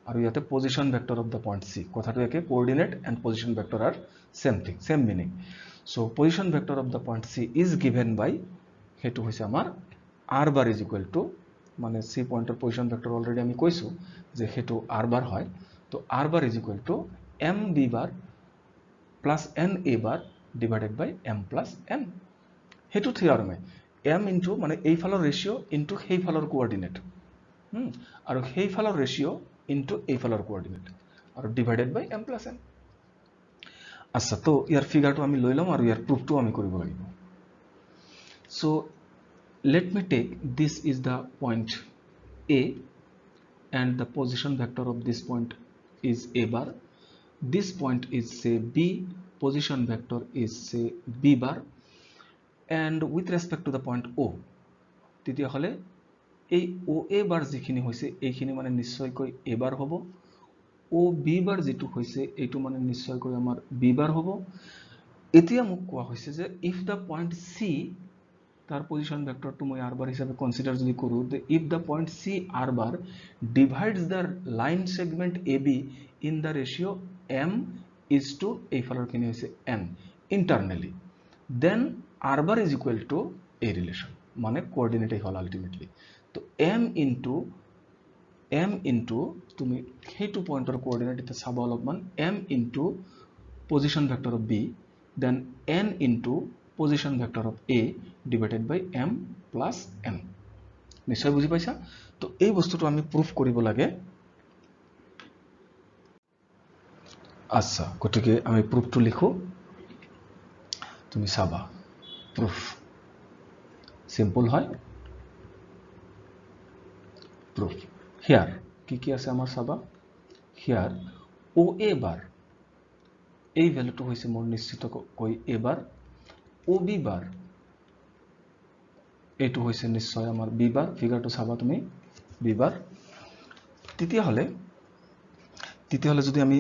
আৰু ইয়াতে position vector of the point C কথাটো একে coordinate and position vector are same thing same meaning so position vector of the point C is given by হেতু হৈছে আমাৰ r bar is equal to মানে C পয়েন্টৰ position vector already আমি কৈছো যে হেতু r bar হয় তো r bar is equal to mb bar plus na bar divided by m plus n হেতু থিওৰেমে m into মানে এই ফালৰ ৰেশিও into সেই ফালৰ কোঅৰ্ডিনেট আৰু সেই ফালৰ ৰেশিও into এই ফালৰ কোঅৰ্ডিনেট আৰু ডিভাইডেড বাই m plus n আচ্ছা তো ইয়াৰ ফিগাৰটো আমি লৈ লম আৰু ইয়াৰ প্ৰুফটো আমি কৰিব লাগিব so let me take this is the point A and the position vector of this point is a bar this point is say B position vector is say B bar and with respect to the point O তেতিয়া হলে এই OA bar যিখিনি হৈছে এইখিনি মানে নিশ্চয়কৈ A bar হ'ব OB bar যেটো হৈছে এইটো মানে নিশ্চয়কৈ আমাৰ B bar হ'ব এতিয়া মোক কোৱা হৈছে যে if the point C তাৰ পজিশন ভেক্টৰটো মই r bar হিসাবে কনসিডাৰ যদি কৰো যে if the point C r bar divides the line segment AB in the ratio m is to এই ফালৰ কিনি হৈছে n internally then r bar is equal to a relation মানে কোঅর্ডিনেট হল ultimately তো m into তুমি হেতু পয়েন্টৰ coordinate এটা চাবা অলপমান m into position vector of B then n into position vector of A divided by m plus n নিশ্চয় বুজি পাইছা তো এই বস্তুটো আমি প্রুফ কৰিব লাগে আচ্ছা গটিকে আমি প্ৰুফটো লিখো তুমি চাবা প্ৰুফ সিম্পল হয় প্ৰুফ হিয়াৰ কি আছে আমাৰ চাবা হিয়াৰ OA bar এই ভ্যালুটো হৈছে মোৰ নিশ্চিত কৈ A bar OB bar এইটো হৈছে নিশ্চয় আমাৰ B bar ফিগাৰটো চাবা তুমি B bar তেতিয়া হলে যদি আমি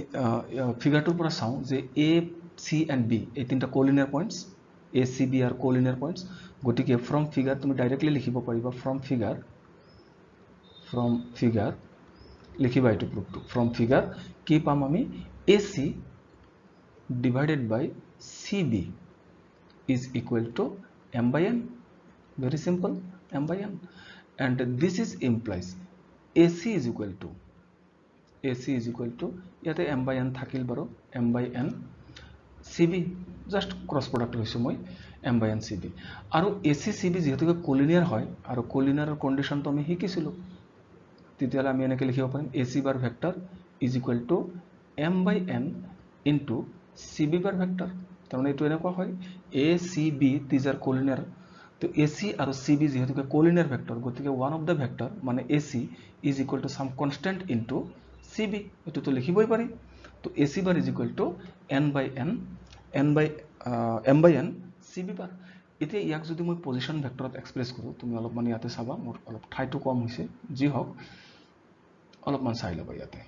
ফিগাৰটোৰ পৰা চাও যে A C and B এই তিনটা collinear points A C B are collinear points গটিকে ফ্ৰম ফিগাৰ তুমি ডাইৰেক্টলি লিখিব পাৰিবা ফ্রম ফিগার লিখিবা এটো প্রুফটো ফ্রম ফিগার কি পাম আমি AC divided by CB is equal to m by n very simple, m by n. And this is implies AC is equal to ইয়াতে m by n থাকিল বাৰু m by n CB just cross product লৈছো মই m by n CB আৰু AC CB যেহেতু কোলিনিয়াৰ হয় আৰু কোলিনিয়াৰৰ কন্ডিশনটো আমি শিকিছিলো তেতিয়ালে আমি এনেকৈ লিখিব পাৰিম AC bar vector is equal to m by n into CB bar vector তাৰমানে এটো এনেকুৱা হয় ACB these are collinear তো AC আৰু CB যেহেতু collinear vector গতিকে one of the vector মানে AC is equal to some constant into CB এটো তো লিখিবই পাৰি তো AC bar is equal to m by n CB bar এতিয়া ইয়াক যদি মই পজিশন ভেক্টৰত এক্সপ্ৰেছ কৰো তুমি অলপ মানে ইয়াতে চাবা মোৰ অলপ ঠাইটো কম হৈছে জি হক অলপ মান চাই লবা ইয়াতে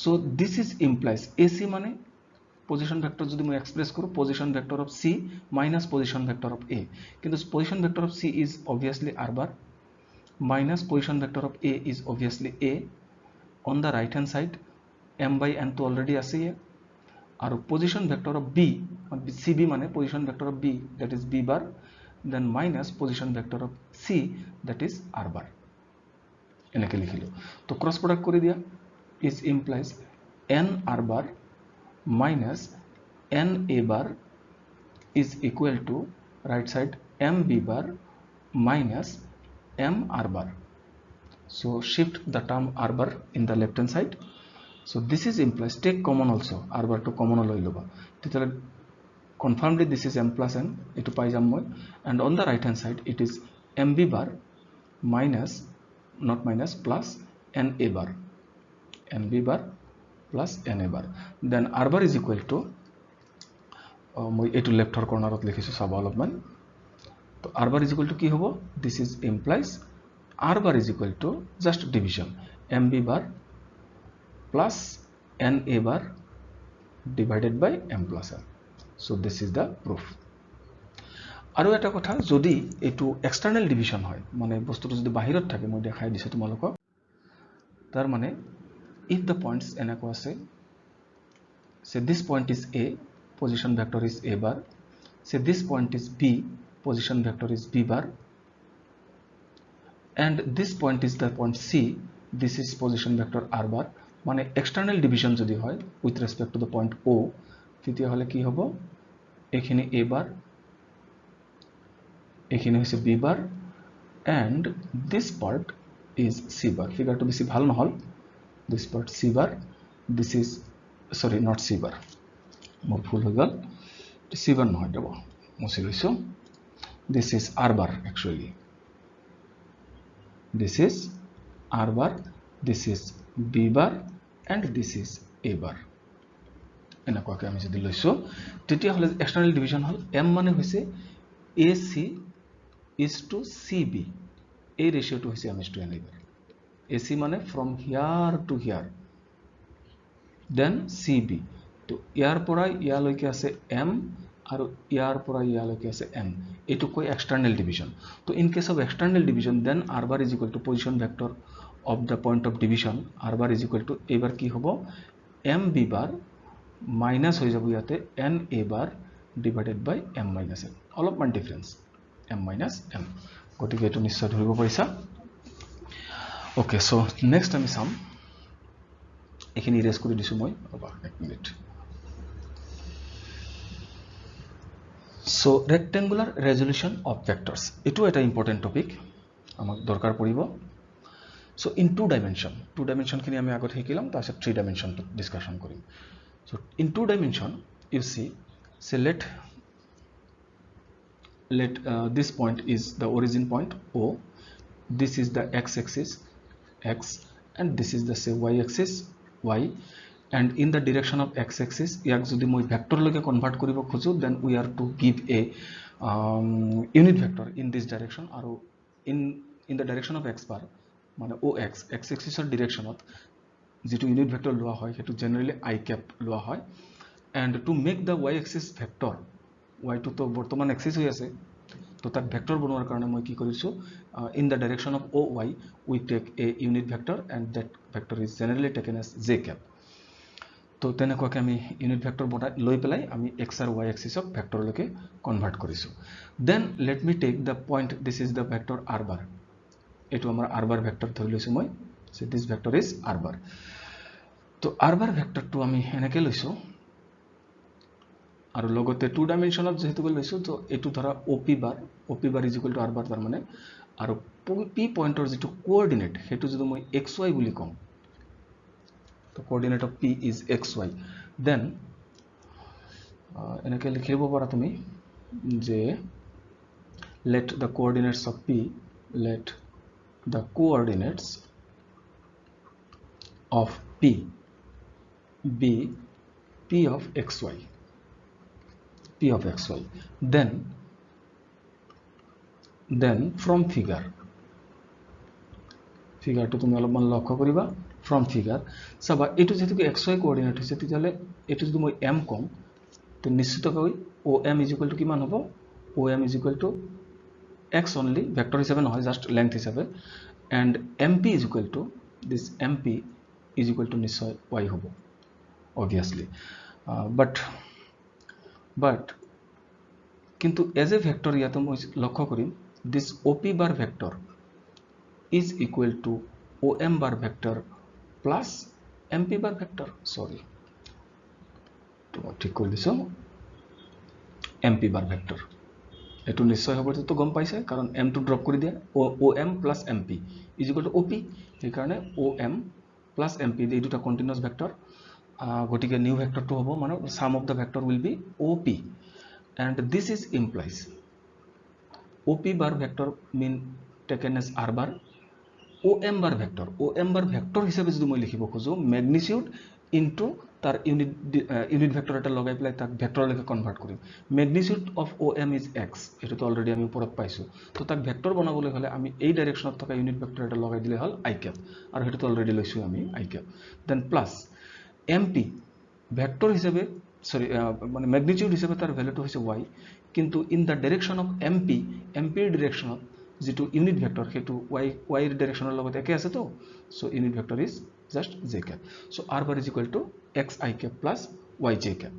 so this is implies AC মানে position vector যদি মই এক্সপ্রেস করো position vector of C minus position vector of A কিন্তু position vector of C is obviously r bar minus position vector of A is obviously A on the right hand side m by n to already আছে আর position vector of B CB মানে position vector of B that is B bar then minus position vector of C that is r bar এনেকে লিখিলো তো cross product করে দিয়া is implies n r bar minus n a bar is equal to right side m b bar minus m r bar so shift the term r bar in the left hand side so this is implies take common also r bar to common loi loba titale confirmedly this is m plus n etu pai jam moi and on the right hand side it is m b bar minus not minus plus n a bar n b bar plus n a bar then r bar is equal to মই এটো left Har কৰ্নাৰত লিখিছো চাবা অলপমান তো r bar is equal to কি হ'ব this is implies r bar is equal to just division mb bar plus n a bar divided by m plus n so this is the proof আৰু এটা কথা যদি এটো এক্সটাৰ্নাল division হয় মানে বস্তুটো যদি বাহিৰত থাকে মই দেখাই দিছো তোমালোকক তাৰ মানে if the points এনেকুৱা আছে say this point is A position vector is A bar say this point is B position vector is B bar and this point is the point C this is position vector R bar মানে external division যদি হয় with respect to the point O তেতিয়া হলে কি হ'ব এখানে A bar এখানে হইছে B bar and this part is C bar figure to বেশি ভালো নহল this part C bar this is sorry not C bar more full হৈ গল C bar নহয় দেব মুছি লৈছো this is R bar actually this is R bar this is B bar and this is A bar এনেকুৱাকৈ আমি যদি লৈছো তেতিয়া হলে এক্সটার্নাল ডিভিশন হল m মানে হৈছে AC is to CB এই রেশিওটো হৈছে m is to n AC মানে from here to here then CB তো ইয়াৰ পৰা ইয়ালৈকে আছে m আৰু ইয়াৰ পৰা ইয়ালৈকে আছে n এটো কই এক্সটার্নাল ডিভিশন তো in case of external division then r bar is equal to position vector of the point of division r bar is equal to এবাৰ কি হ'ব m b bar minus হৈ যাব ইয়াতে n a bar divided by m minus n অলপমান difference m minus m গতিকে এটো নিশ্চয় ধৰিব পাৰিছা okay so next আমি চাম এখিনি ইৰেজ কৰি দিছো মই এক minute so rectangular resolution of vectors এটো এটা ইম্পর্টেন্ট টপিক আমাক দৰকাৰ পৰিব so in two dimension খিনি আমি আগত শিকিলাম তাৰপিছত 3 dimension ডিসকাশন কৰিম so in 2 dimension you see say let this point is the origin point O this is the x axis x and this is the say y axis y and in the direction of x axis ইয়াক যদি মই vector লগে convert কৰিব খুজো then we are to give a unit vector in this direction আৰু in the direction of x bar মানে ox x axis ৰ directionত যেটো unit vector লোৱা হয় হেতু generally I cap লোৱা হয় and to make the y axis vector y to তো বৰ্তমান axis হৈ আছে তো তাক ভেক্টৰ বনোৱাৰ কাৰণে মই কি কৰিছো in the direction of oy we take a unit vector and that vector is generally taken as j cap তো তেনেকুৱাকৈ আমি ইউনিট ভেক্টৰ বনাই লৈ পেলাই আমি এক্স আৰু ৱাই এক্সিছক ভেক্টৰলৈকে কনভাৰ্ট কৰিছোঁ। Then let me take the point, this is the vector R bar. এইটো আমাৰ আৰ বাৰ ভেক্টৰ ধৰি লৈছোঁ মই, so' this vector is R bar. তো আৰ বাৰ ভেক্টৰটো আমি এনেকৈ লৈছোঁ আৰু লগতে 2 ডাইমেনশ্যনত যেহেতুকে লৈছোঁ, তো এইটো ধৰা O' P bar is equal to R bar, তাৰমানে আৰু পি পইণ্টৰ যিটো কোঅৰ্ডিনেট সেইটো যদি মই এক্স ৱাই বুলি কওঁ, তো coordinate of P is X Y, then এনেকৈ লিখিব পাৰা তুমি যে let the coordinates of p, let the coordinates of p be p of xy, p of xy, then from figure to তুমি অলপমান লক্ষ্য কৰিবা, from figure চাবা এইটো যেহেতু xy কোঅৰ্ডিনেট হৈছে, তেতিয়াহ'লে এইটো যদি মই m কম, তো নিশ্চিতকৈ OM ইজ ইকুৱেল টু কিমান হ'ব, OM is equal two x only, vector হিসাবে নহয়, just length হিসাবে, and MP is equal to this, MP is equal to নিশ্চয় y হ'ব obviously, but কিন্তু as a vector ইয়াতে মই লক্ষ্য কৰিম this OP bar vector is equal to OM bar vector plus MP bar vector, sorry তো ঠিক কৰি দিছো, MP bar vector এটো নিশ্চয় হ'ব, তো গম পাইছে, কাৰণ m টো ড্ৰপ কৰি দিয়া, OM plus MP is equal to OP, এই কাৰণে OM plus MP এই দুটা কন্টিনিউয়াস ভেক্টৰ, গটিকে নিউ ভেক্টৰটো হ'ব মানে sum of the vector will be OP, and this is implies OP bar vector mean taken as R bar, OM bar vector হিসাবে যদি মই লিখিব খোজো ম্যাগনিটিউড ইনটু তার ইউনিট ভেক্টর এটা লগাই পেলাই তাক ভেক্টৰলৈকে কনভাৰ্ট কৰিম, magnitude of OM is x, এটো তো অলৰেডি আমি ওপৰত পাইছো, তো তাক ভেক্টৰ বনাবলৈ হলে আমি এই ডাইৰেকশনত থকা ইউনিট ভেক্টৰ এটা লগাই দিলে হল i cap, আৰু হেতু তো অলৰেডি লৈছো আমি i cap, then plus MP vector হিসাবে, সরি মানে ম্যাগনিটিউড হিসাবে তার ভ্যালুটো হৈছে y, কিন্তু in the direction of MP এর ডাইরেকশনত যেটো ইউনিট ভেক্টৰ হেতু y এৰ ডাইৰেকশনৰ লগত একে আছে, তো so unit vector is just j cap, so r bar is equal to xi cap plus yj cap।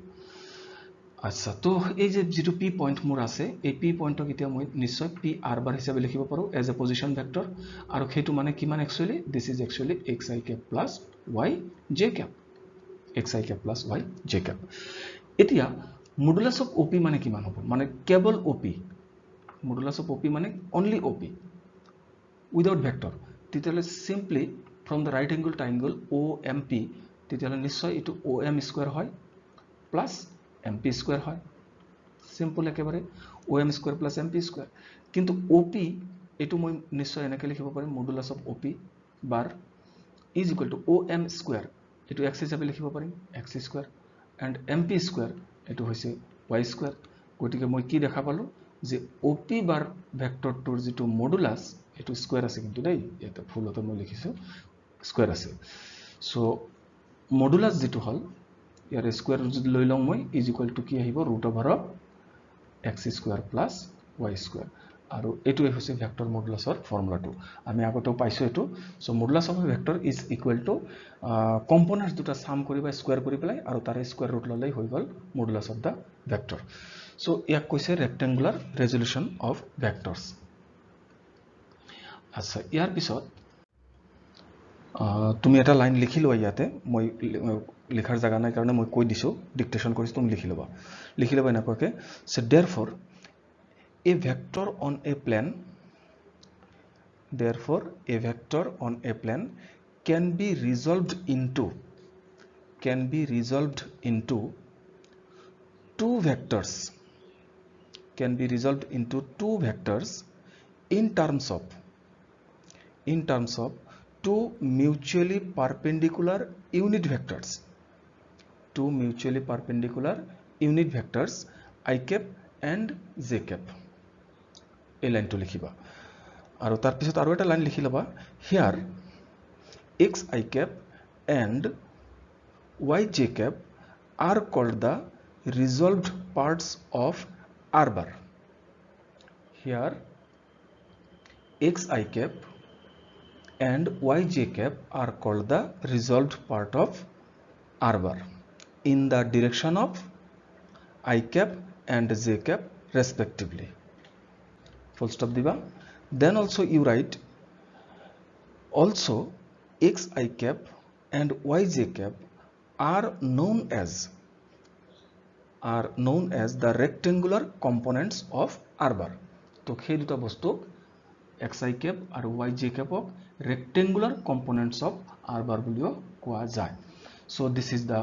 আচ্ছা, তো এই যে যেটো p পয়েন্ট মোৰ আছে, এই p পয়েন্টক এতিয়া মই নিশ্চয় p r bar হিচাপে লিখিব পাৰো এজ এ পজিশন ভেক্টৰ, আৰু হেতু মানে কিমান actually, this is actually xi cap plus yj cap, xi cap plus yj cap। এতিয়া মডুলাস অফ OP মানে কিমান হ'ব, মানে cable OP, modulus of OP মানে only OP without vector, তেতিয়াহ'লে simply from the right angle triangle OMP, তেতিয়াহ'লে নিশ্চয় এটো OM স্কয়ার হয় প্লাস MP স্কয়ার হয়, সিম্পল একেবারে OM square plus MP square, কিন্তু OP এটো মই নিশ্চয় এনেকৈ লিখিব পাৰিম, modulus of OP bar is equal to OM square, এটো x হিচাপে লিখিব পাৰিম x square, and MP square এটো হৈছে y স্কয়াৰ, গটিকে মই কি দেখা পালো যে OP বাৰ ভেক্টৰটোৰ যেটো মডুলাস এটো স্কয়ার আছে, কিন্তু দেই এটা ফুলতে মই লিখিছো স্কয়ার আছে, সো মডুলাস যেটো হল ইয়াৰ স্কয়াৰ যদি লৈ লওঁ মই ইজ ইকুৱেল টু কি আহিব, root over of x square plus y square, আৰু এটোই হৈছে ভেক্টৰ মডুলাসৰ ফৰ্মুলাটো, আমি আগতেও পাইছো এটো, so modulus of vector is equal two components দুটা সাম কৰিবা স্কয়াৰ কৰি পেলাই, আৰু তাৰে স্কয়াৰ ৰুট ললেই হৈ গল modulus of the vector. So ইয়াক কৈছে ৰেক্টেংগুলাৰ ৰেজল্যুশন অফ ভেক্টৰস। আচ্ছা, ইয়াৰ পিছত তুমি এটা লাইন লিখি লোৱা, ইয়াতে মই লিখাৰ জায়গা নাই কাৰণে মই কৈ দিছো, ডিক্টেশন কৰিছো, তুমি লিখি লবা এনেকুৱাকে, so therefore a vector on a plane, therefore a vector on a plane can be resolved into two vectors, in terms of two mutually perpendicular unit vectors, I cap and j cap, এই লাইনটো লিখিবা, আৰু তাৰ পিছত আৰু এটা line লিখি লবা, here xi cap and yj cap are called the resolved parts of R bar, here xi cap and yj cap are called the resolved part of R bar, in the direction of I cap and j cap respectively. Full stop diba. Then also you write also x I cap and y j cap are known as the rectangular components of r bar. तो সেই দুটা বস্তুক xi cap আৰু yj capক rectangular components of r bar বুলিও কোৱা যায়. So this is the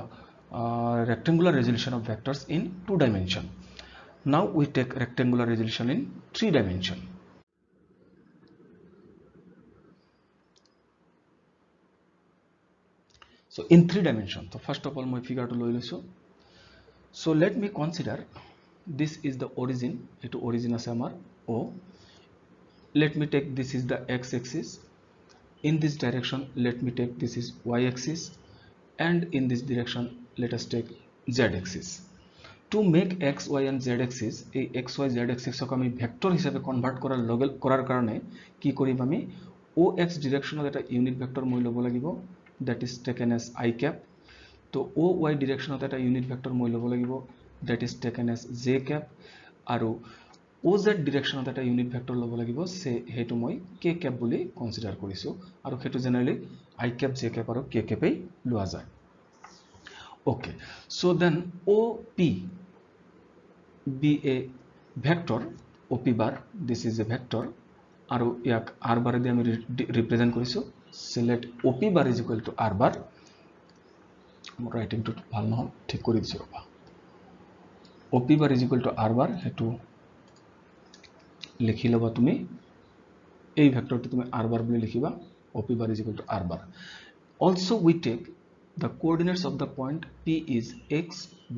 rectangular resolution of vectors in 2 dimension. Now we take rectangular resolution in 3 dimension. So in 3 dimension, so first of all my figure to লৈ লৈছো. So let me consider this is the origin. Eto origin ase amar O. Let me take this is the x axis. In this direction let me take this is y axis, and in this direction let us take z axis. To make x, y and z axis, এই x, y, z axis ক আমি vector হিসাবে convert করার কারণে কি করিম আমি ox ডিরেকশনত এটা unit vector মই লব লাগিব, that is taken as I cap. তো oy ডিরেকশনত এটা ইউনিট ভেক্টর মই লব লাগিব, that is taken as j cap. আৰু oz ডিৰেকশনত এটা ইউনিট ভেক্টৰ লব লাগিব, হেতু মই k cap বুলি কনসিডাৰ কৰিছো, আৰু হেতু generally I cap, j cap আৰু k cap এই লোৱা যায়. Okay, so then OP be a vector, OP bar, this is a vector, আৰু ইয়াক r bar দি আমি ৰিপ্ৰেজেন্ট কৰিছো. So let OP bar is equal to r bar. মোৰ writing two ভাল নহয়, ঠিক কৰি দিছো ৰবা. OP bar is equal to r bar, হেতু লিখি লবা তুমি, এই ভেক্টৰটো তুমি r bar বুলি লিখিবা. OP bar is equal to r bar. Also we take the coordinates of the point P is x,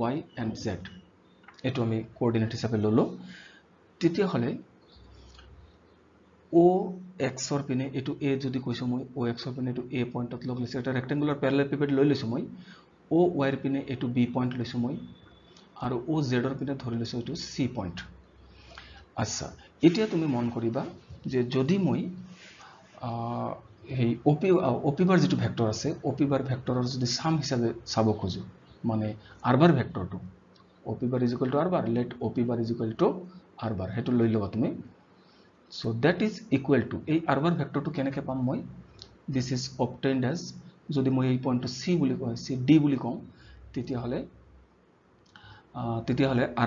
y and z. এটো আমি কোঅর্ডিনেট হিসাবে ললো. তেতিয়া হলে O x অর পিনে এটো a যদি কইছো মই O x অর পিনে এটো a পয়েন্টত লগ লৈছো, এটা রেক্টেঙ্গুলার প্যারালাল পিভট লৈ লৈছো মই. O y এর পিনে এটো b পয়েন্ট লৈছো মই, আৰু O z অৰ পিনে ধৰি লৈছো এটো c পয়েন্ট. আচ্ছা, এতিয়া তুমি মন কৰিবা যে যদি মই এই OP bar যেটো ভেক্টৰ আছে, OP bar ভেক্টৰৰ যদি সাম হিসাবে চাব খোজো, মানে r bar ভেক্টৰটো OP bar is equal to r bar, let OP bar is equal to r bar, হেতু লৈ লবা তুমি. So that is equal to এই r bar ভেক্টৰটো কেনেকৈ পাম মই, this is obtained as, যদি মই এই পয়েন্টটো c বুলি কওঁ, c d বুলি কওঁ, তেতিয়া হলে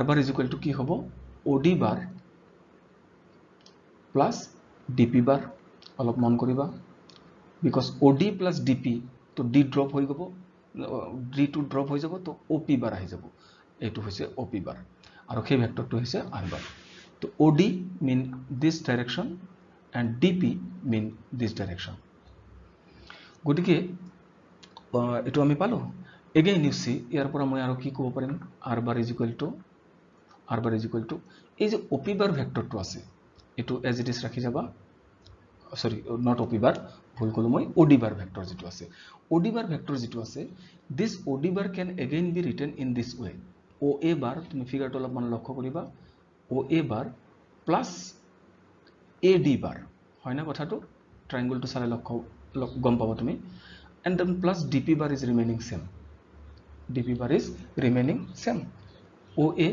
r bar is equal to কি হ'ব, OD bar plus DP bar. অলপ মন কৰিবা, because OD plus DP তো D drop হৈ যাব, D to drop হৈ যাব, তো OP bar আহি যাব. এইটো হৈছে OP bar, আৰু সেই ভেক্টৰটো হৈছে r bar. তো OD mean this direction and DP mean this direction. গতিকে এটো আমি পালো. again you see ইয়াৰ পৰা মই আৰু কি ক'ব পাৰিম, r bar is equal to এই যে OP bar ভেক্টৰটো আছে, এটো as it is ৰাখি যাবা. sorry, not OP bar, ভুল কলো মই, OD bar ভেক্টৰ যেটো আছে, OD bar ভেক্টৰ যেটো আছে, this OD bar can again be written in this way. OA bar, তুমি ফিগাৰটো অলপ মান লক্ষ্য কৰিবা, OA bar plus AD bar, হয় না কথাটো, ট্ৰায়াঙ্গলটো চালে লক্ষ্য গম পাবা তুমি, and then plus DP bar is remaining same. DP bar is remaining same. OA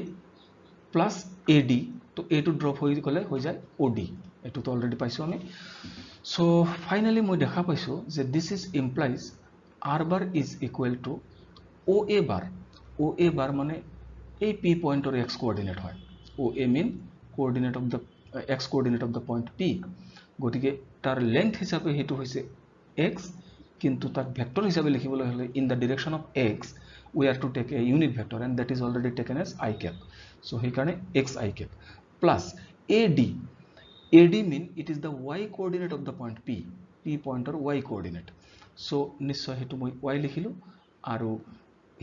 plus AD, তো A to drop হৈ গলে হৈ যায় OD. এটো তো অলরেডি পাইছো আমি. So finally মই দেখা পাইছো যে this is implies r bar is equal to OA bar. OA bar মানে এই P পয়েন্টৰ x কোঅর্ডিনেট হয়. OA mean coordinate of the x coordinate of the point P. গতিকে তাৰ লেংথ হিচাপে হেতু হৈছে x, কিন্তু তাক ভেক্টৰ হিচাপে লিখিবলৈ হলে in the direction of x we are to take a unit vector, and that is already taken as I cap. So সেই কাৰণে x I cap plus AD. AD mean it is the y coordinate of the point P. P pointer y coordinate. So নিশ্চয় হেতু মই y লিখিলো, আৰু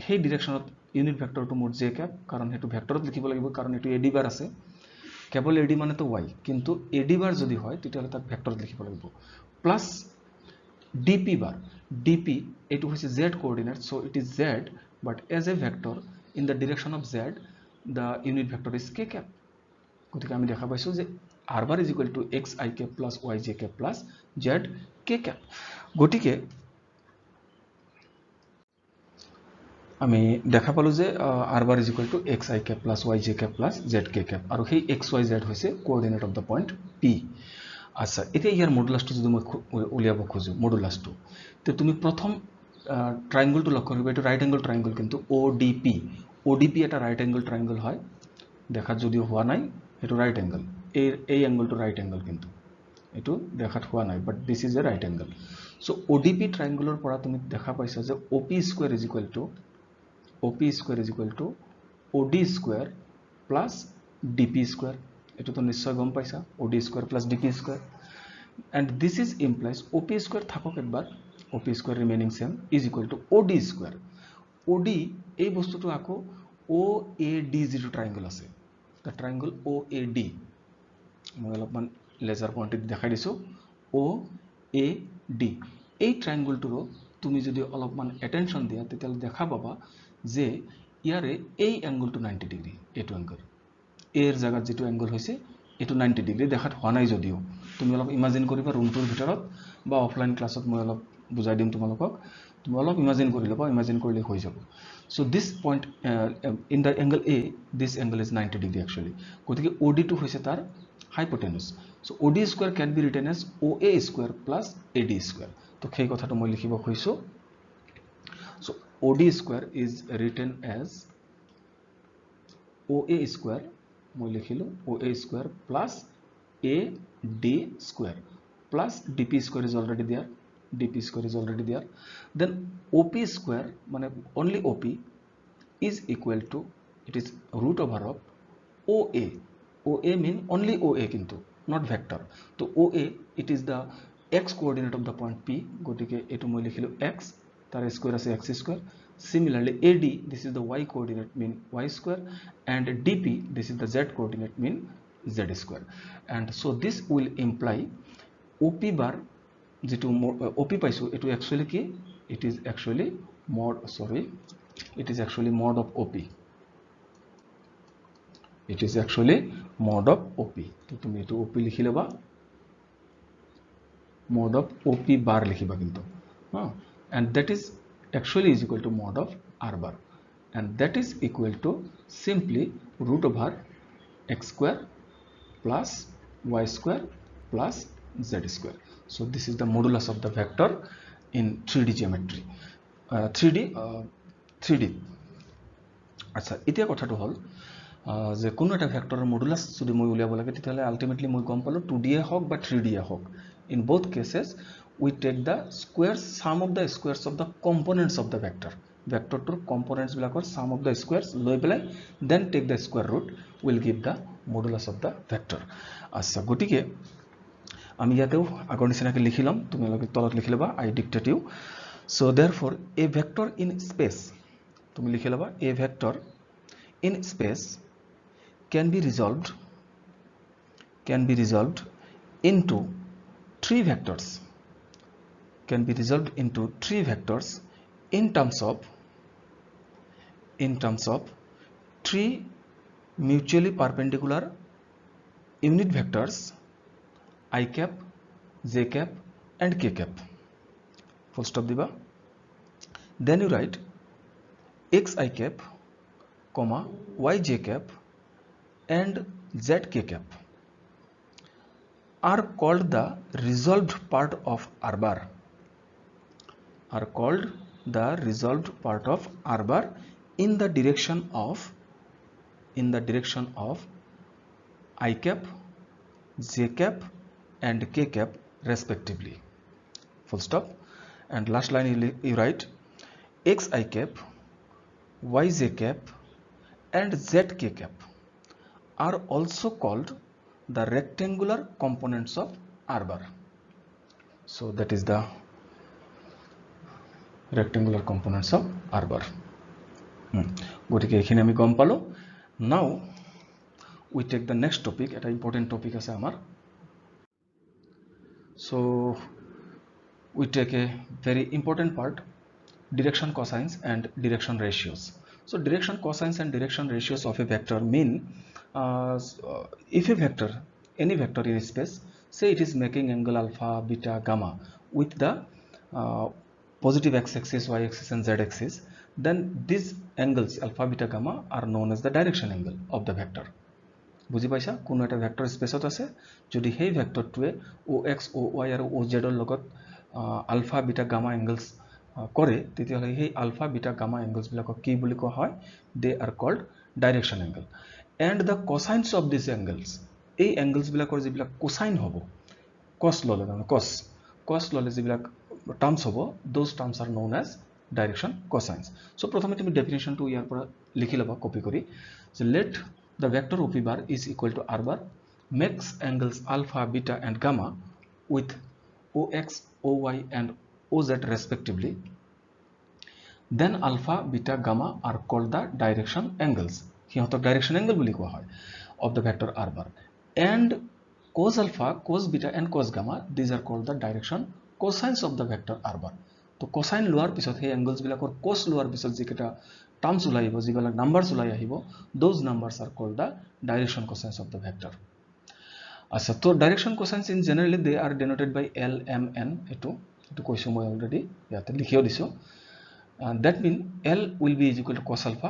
সেই ডিৰেকশনত unit ভেক্টৰটো মোৰ j cap, কাৰণ হেতু ভেক্টৰত লিখিব লাগিব, কাৰণ এটো AD bar আছে, কেৱল AD মানে তো y, কিন্তু AD bar যদি হয় তেতিয়া তাক ভেক্টৰত লিখিব লাগিব, প্লাস DP bar. DP এটো হৈছে z coordinate, so it is z, but as a vector in the direction of z the unit vector is k cap. গতিকে আমি দেখা পাইছো যে r bar is equal to x I cap plus y j cap plus z k cap. গতিকে আমি দেখা পালো যে r bar is equal to xi cap plus yj cap plus zk cap আৰু সেই xyz হৈছে coordinate of the point p আচ্ছা এতিয়া ইয়াৰ মডুলাছটো যদি মই উলিয়াব খোজো মডুলাছটো তে তুমি প্ৰথম ট্ৰায়াঙ্গলটো লক্ষ্য কৰিবা এটো ৰাইট এংগল ট্ৰায়াঙ্গল কিন্তু ODP এটা ৰাইট এংগল ট্ৰায়াঙ্গল হয় দেখাত যদিও হোৱা নাই এটো ৰাইট এংগল এই এংগলটো ৰাইট এংগল কিন্তু এটো দেখাত হোৱা নাই but this is a right angle so ODP ট্ৰায়াঙ্গলৰ পৰা তুমি দেখা পাইছা যে OP square is equal to OD square plus DP square. এটো তো নিশ্চয় গম পাইছা OD square plus DP square. And this is implies OP square থাকক একবার OP square remaining same is equal to OD square. OD এই বস্তুটো আকো OAD যেটো ট্রায়াঙ্গল আছে the triangle OAD মই অলপমান লেজার পয়েন্টে দেখাই দিছো OAD এই ট্ৰায়াঙ্গলটোৰ তুমি যদি অলপমান অ্যাটেনশন দিয়া তেতিয়ালে দেখা পাবা যে ইয়াৰে এই এংগলটো 90 ডিগ্ৰী এটো এংগল এৰ জায়গাত যেটো এংগল হৈছে এটো 90 ডিগ্ৰী দেখাত হোৱা নাই যদিও তুমি অলপ ইমাজিন কৰিবা ৰুমটোৰ ভিতৰত বা অফলাইন ক্লাছত মই অলপ বুজাই দিম তোমালোকক তুমি অলপ ইমাজিন কৰি লবা ইমাজিন কৰিলে হৈ যাব so this point in the angle A this angle is 90 degree actually গতিকে OD2 হৈছে তাৰ hypotenuse so OD square can be written as OA square plus AD square তো সেই কথাটো মই লিখিব খুজিছো so OD square is written as OA square মই লিখিলো OA square plus AD square plus DP square is already there then OP square মানে only OP is equal to it is root over of OA mean only OA কিন্তু not vector তো OA it is the x coordinate of the point P গটিকে এটো মই লিখিলো x তার square আছে x square similarly AD this is the y coordinate mean y square and DP this is the z coordinate mean z square and so this will imply OP bar যেটো OP পাইছো এটো actually কি it is actually mod of OP তো তুমি এটো OP লিখি লবা mod of OP bar লিখিবা কিন্তু and that is actually is equal to mod of r bar and that is equal to simply root over x square plus y square plus z square so this is the modulus of the vector in 3D geometry 3D আচ্ছা এতিয়া কথাটো হল যে কোনো এটা ভেক্টৰৰ modulus যদি মই উলিয়াব লাগে তেতিয়ালে আলটিমেটলি মই গম পালো 2D এ হক বা 3D A Haque in both cases we take the sum of the squares of the components of the vector to components bilakor sum of the squares loi belai then take the square root will give the modulus of the vector acha gotike ami yateu agor nisinake likhilam tumi loge tolot likhileba I dictate you so therefore a vector in space tumi likhileba a vector in space can be resolved into three vectors in terms of three mutually perpendicular unit vectors I cap, j cap and k cap full stop diba then you write xi cap comma yj cap and zk cap are called the resolved part of r bar in the direction of I cap, j cap and k cap respectively full stop and last line you write xi cap, yj cap and zk cap are also called the rectangular components of r bar so that is the rectangular components of r bar গটিকে এখানে আমি গম পালো now we take the next topic এটা important topic আছে আমার so we take a very important part direction cosines and direction ratios so direction cosines and direction ratios of a vector mean if a vector any vector in space say it is making angle alpha beta gamma with the positive x-axis, y-axis and z-axis then these angles alpha beta gamma are known as the direction angle of the vector. বুজি পাইছা কোনো এটা vector স্পেচত আছে যদি সেই ভেক্টৰটোৱে OX OY আৰু OZ ৰ লগত আলফা বিটা গামা এংগলছ কৰে তেতিয়াহলে সেই আলফা বিটা গামা এংগলছ বিলাকক কি বুলি কোৱা হয় they are called direction angle and the cosines of these angles এই এংগলছ বিলাকৰ যিবিলাক কোসাইন হ'ব cos ললে মানে cos ললে যিবিলাক টার্মস হ'ব those terms are known as direction cosines. So প্ৰথমে তুমি ডেফিনেশনটো ইয়াৰ পৰা লিখি লবা কপি কৰি so let the vector OP bar is equal to R bar makes angles alpha beta and gamma with OX OY and OZ respectively, then alpha beta gamma are called the direction angles সিহঁতক direction angle বুলি কোৱা হয় of the vector R bar, and cos alpha cos beta and cos gamma these are called the direction cosines of the vector R bar. তো cosine লোৱাৰ পিছত সেই angles বিলাকৰ cos লোৱাৰ পিছত যিকেইটা terms ওলাই আহিব যিবিলাক numbers ওলাই আহিব those numbers are called the direction cosines of the vector. আচ্ছা তো direction cosines in generally they are denoted by L M N এটো কৈছো মই অলৰেডি ইয়াতে লিখিও দিছো. That mean L will be is equal to cos alpha,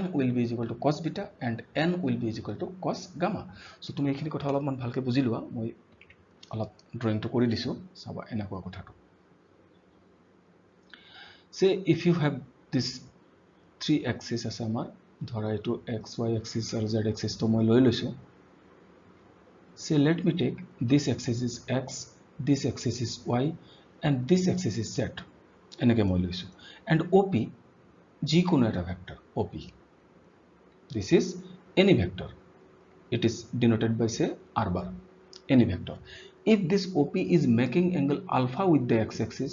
M will be is equal to cos beta and N will be is equal to cos gamma. So তুমি এইখিনি কথা অলপমান ভালকে বুজি লোৱা মই অলপ ড্ৰয়িংটো কৰি দিছো চাবা এনেকুৱা কথাটো. Say if you have this three axis আছে আমাৰ ধৰা এটো x y axis আৰু z axis তো মই লৈ লৈছো. Say let me take this axis is x, this axis is y and this axis is z এনেকে মই লৈছো and OP যিকোনো এটা vector OP this is any vector it is denoted by say R bar any vector if this OP is making angle alpha with the x axis,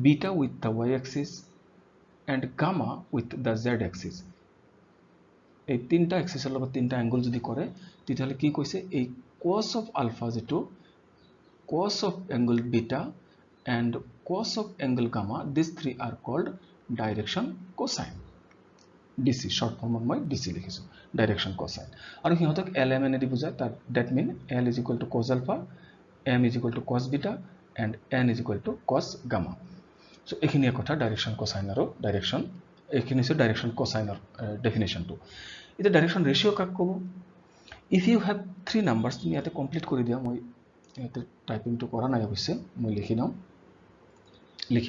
beta with the y axis and gamma with the z axis এই তিনটা এক্সিসৰ লগত তিনটা angle যদি কৰে তেতিয়াহলে কি কৈছে এই cos of alpha যেটো cos of angle beta and cos of angle gamma these three are called direction cosine DC short form মই DC লিখিছো direction cosine আৰু হিহঁতক LMN এদি বুজায় that mean L is equal to cos alpha, M is equal to cos beta and N is equal to cos gamma. So এইখিনিয়ে কথা direction cosine আৰু direction এইখিনি হৈছে direction cosine definition টো. এটা direction ratio কাক কব if you have three numbers তুমি ইয়াতে কমপ্লিট কৰি দিয়া মই ইয়াতে টাইপিংটো কৰা নাই অৱশ্যে মই লিখি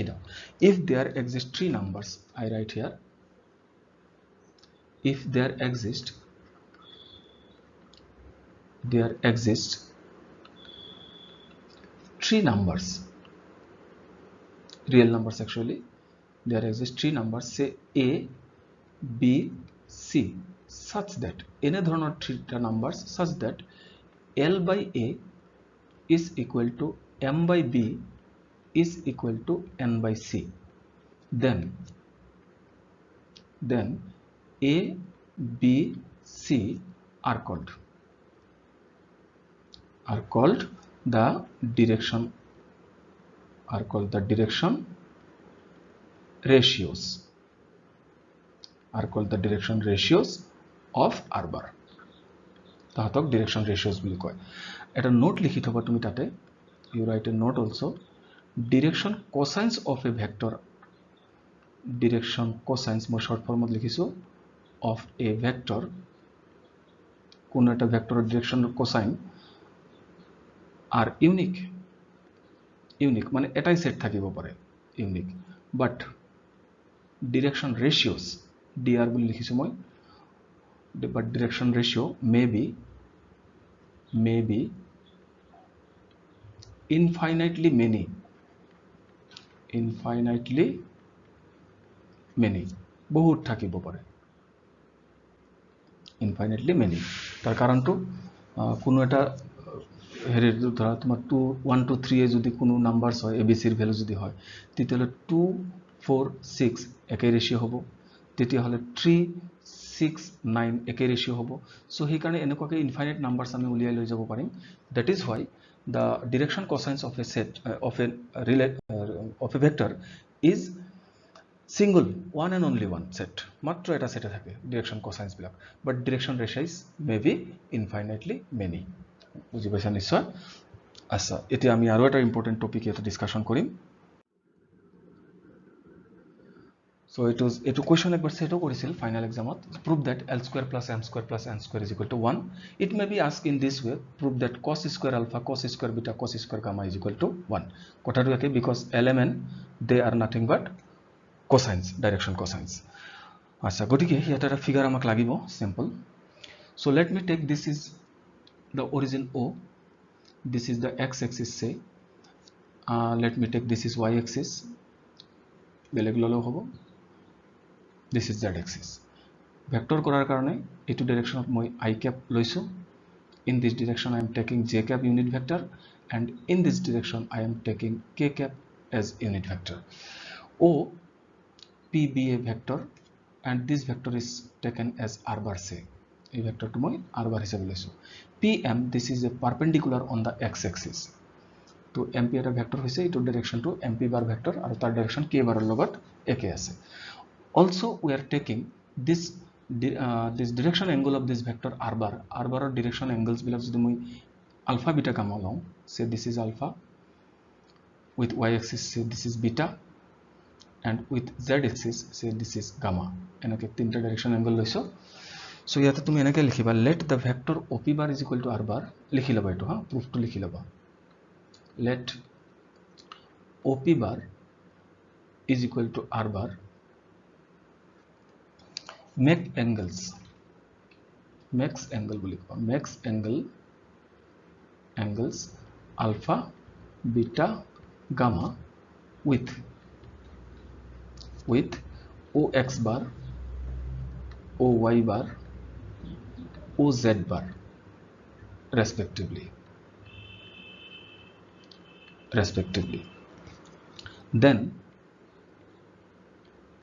দাও if there exist three numbers I write here if there exist three numbers real numbers actually there exist three numbers say A B C such that any ধৰণৰ three numbers such that L by A is equal to M by B is equal to N by C then A B C are called the direction ratios of R bar তাহাতক direction ratios বুলি কয় এটা note লিখি থবা তুমি তাতে you write a note also direction cosines of a vector direction cosines মই short form লিখিছো of a vector কোন এটা ভেক্টৰৰ direction cosine are unique মানে এটাই সেট থাকিব পাৰে unique but direction ratios dr বুলি লিখিছো মই but direction ratio may be infinitely many বহুত থাকিব পাৰে infinitely many তাৰ কাৰণটো কোনো এটা হেৰি ধৰা তোমাৰ 2 1 2 3 এ যদি কোনো নাম্বাৰস হয় abc এর ভ্যালু যদি হয় তেতিয়াহলে 2 4 6 একই রেশিও হ'ব তেতিয়াহলে 3 6 9 একই রেশিও হ'ব সো সেই কাৰণে এনেকুৱাকে ইনফাইনাইট নাম্বাৰস আমি উলিয়াই লৈ যাব পাৰিম that is why the direction cosines of a set of a vector is single one and only one set মাত্র এটা সেটে থাকে direction cosines বিলাক but direction ratios may be infinitely many বুজি পাইছা নিশ্চয় আচ্ছা এতিয়া আমি আৰু এটা ইম্পৰ্টেন্ট টপিক এটা ডিসকাশন কৰিম So it was a question ekbar seto korisil final exam prove that l square plus m square plus n square is equal to 1. It may be asked in this way, prove that cos square alpha cos square beta cos square gamma is equal to 1. Kotharu eke because l m n they are nothing but cosines, direction cosines. Acha gotike here eta figure amak lagibo simple. So let me take this is the origin O, this is the x axis say, let me take this is y axis, beleg lolo hobo, this is z axis. Vector korar karone etu direction of moi I cap loisu, in this direction I am taking j cap unit vector, and in this direction I am taking k cap as unit vector. O p be a vector and this vector is taken as r bar say, a vector to moi r bar hisabe loisu. Pm this is a perpendicular on the x axis, to mp eta vector hoise etu direction to mp bar vector aru tar direction k bar logot ek ase. Also we are taking this this direction angle of this vector r bar or direction angles belongs to my alpha beta gamma long, say this is alpha, with y axis say this is beta, and with z axis say this is gamma, enake tinta direction angle loiso. So yate tumi enake likhiba, let the vector op bar is equal to r bar, likhi laba etu ha, proof to likhi laba, let op bar is equal to r bar, make angles, makes angle boli ko, makes angles alpha beta gamma with ox bar, oy bar, oz bar respectively. Then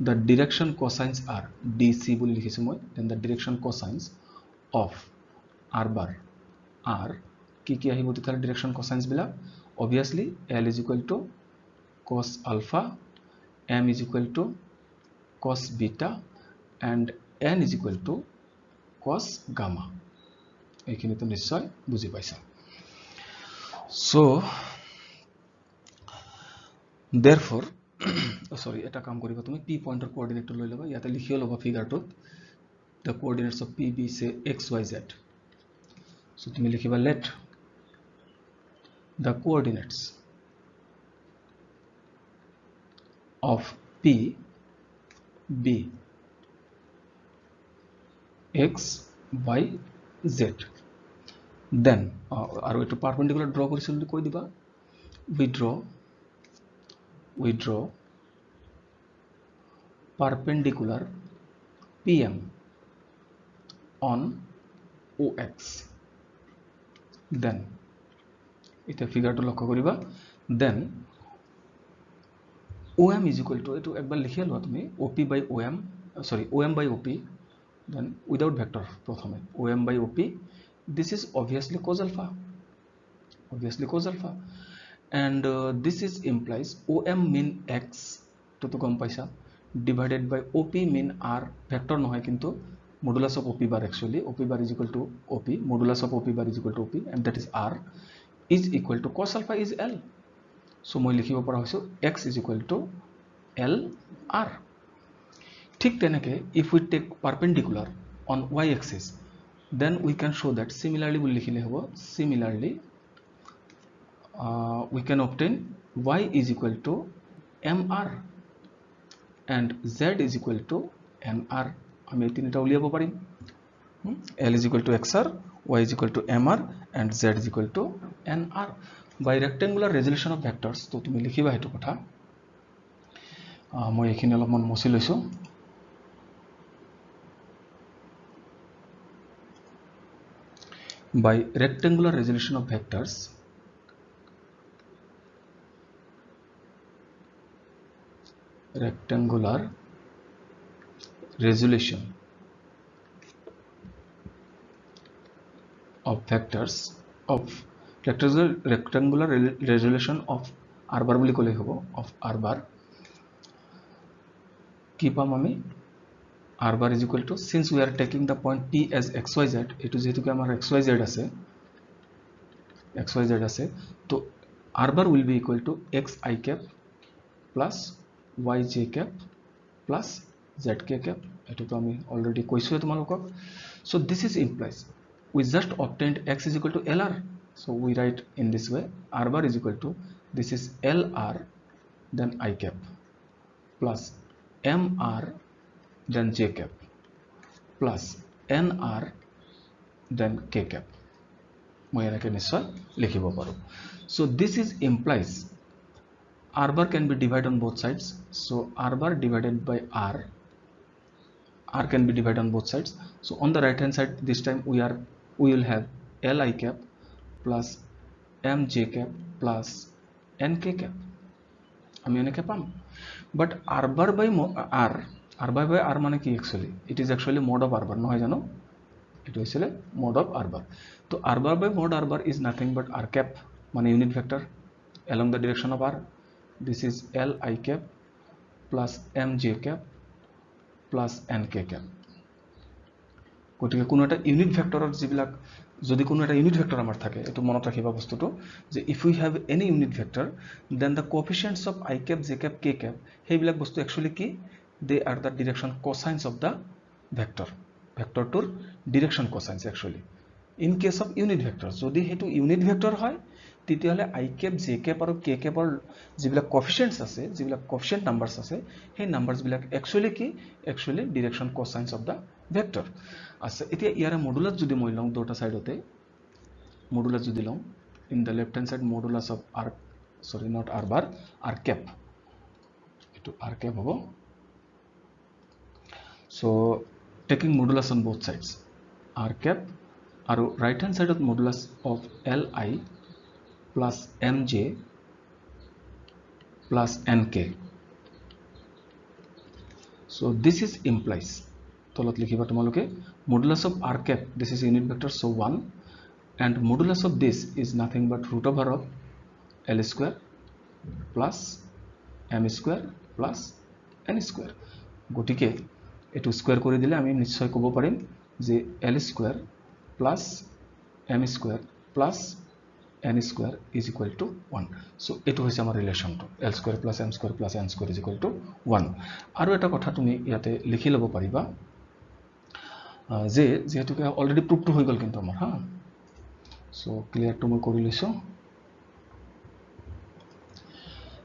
the direction cosines are dc boli likhisu moi, then the direction cosines of r bar are ki ahibo tithar direction cosines bila, obviously l is equal to cos alpha, m is equal to cos beta, and n is equal to cos gamma. Ekhini to nishoy buji paisa. So therefore sorry eta kaam koriba tumi p pointer coordinate loi laba, yate likhio laba figure to the coordinates of p be say x y z. So tumi likhiba, let the coordinates of p be x y z. Then aru etu perpendicular draw korisil koi diba, we draw perpendicular pm on ox. Then ite figure to lokho koriba, then om is equal to etu ekbar likhi lo tumi op by om, sorry om by op, then without vector prothome om by op, this is obviously cos alpha, and this is implies om mean x to gom paisa divided by op mean r, vector nohoy kintu modulus of op bar, actually op bar is equal to op, modulus of op bar is equal to op, and that is r is equal to cos alpha is l. So moi likhibo para hoisu x is equal to l r. Thik teneke if we take perpendicular on y axis, then we can show that similarly we likhile hobo, similarly we can obtain y is equal to mr and z is equal to nr. আমি এই তিনটা উলিয়াব পারিম, l is equal to xr, y is equal to mr, and z is equal to nr by rectangular resolution of vectors. তো তুমি লিখিবা হেতু কথা, মই এখিনি অলপমান মচি লৈছো। By rectangular resolution of vectors, rectangular resolution of vectors of rectangular resolution of r bar boli kole hobo, of r bar ki pam ami, r bar is equal to, since we are taking the point p as xyz, etu jehetu ki amar xyz ase, to r bar will be equal to x I cap plus y j cap plus zk cap etu to ami already koisu tumalokok. So this is implies we just obtained x is equal to lr, so we write in this way r bar is equal to this is lr then I cap plus mr then j cap plus nr then k cap মই এনেকে নিশ্চয় লিখিব পাৰো. So this is implies r bar can be divided on both sides, so r bar divided by r can be divided on both sides. So on the right hand side this time we will have li cap plus mj cap plus nk cap আমি এনেকে পাম. But r bar by r মানে কি actually it is actually mod of r bar নহয় জানো, এটা হইছিল mod of r bar. তো r bar by mod r bar is nothing but r cap মানে unit vector along the direction of r. This is li cap plus mj cap plus nk cap. গতিকে কোনো এটা unit ভেক্টৰৰ যিবিলাক যদি কোনো এটা unit vector আমাৰ থাকে এটো মনত ৰাখিবা বস্তুটো যে if we have any unit vector then the coefficients of I cap j cap k cap হেইবিলাক বস্তু actually কি they are the direction cosines of the vector tour direction cosines actually in case of unit vector যদি হেতু unit vector হয় তেতিয়াহলে I cap j cap আৰু k cap ৰ যিবিলাক coefficients আছে যিবিলাক coefficient numbers আছে সেই numbers বিলাক actually কি actually direction cosines of the vector. আচ্ছা এতিয়া ইয়াৰে মডুলাস যদি মই লওঁ দুটা সাইডতে মডুলাস যদি লওঁ in the left hand side modulus of r sorry not r bar r cap etu r cap hobo. So taking modulus on both sides r cap aru right hand side of modulus of li plus mj plus nk. So this is implies তলত লিখিবা তোমালোকে modulus of r cap this is unit vector so 1 and modulus of this is nothing but root over of l square plus m square plus n square. গটিকে এটো square কৰি দিলে আমি নিশ্চয় ক'ব পাৰিম যে l square plus m square plus n square is equal to 1. So এটো হৈছে আমাৰ ৰিলেশনটো l square plus m square plus n square is equal to 1. আৰু এটা কথা তুমি ইয়াতে লিখি লব পাৰিবা যে যেহেতুকে অলৰেডি প্ৰুভ টু হৈ গল কিন্তু আমাৰ হা. So clear to মই কৰি লৈছো.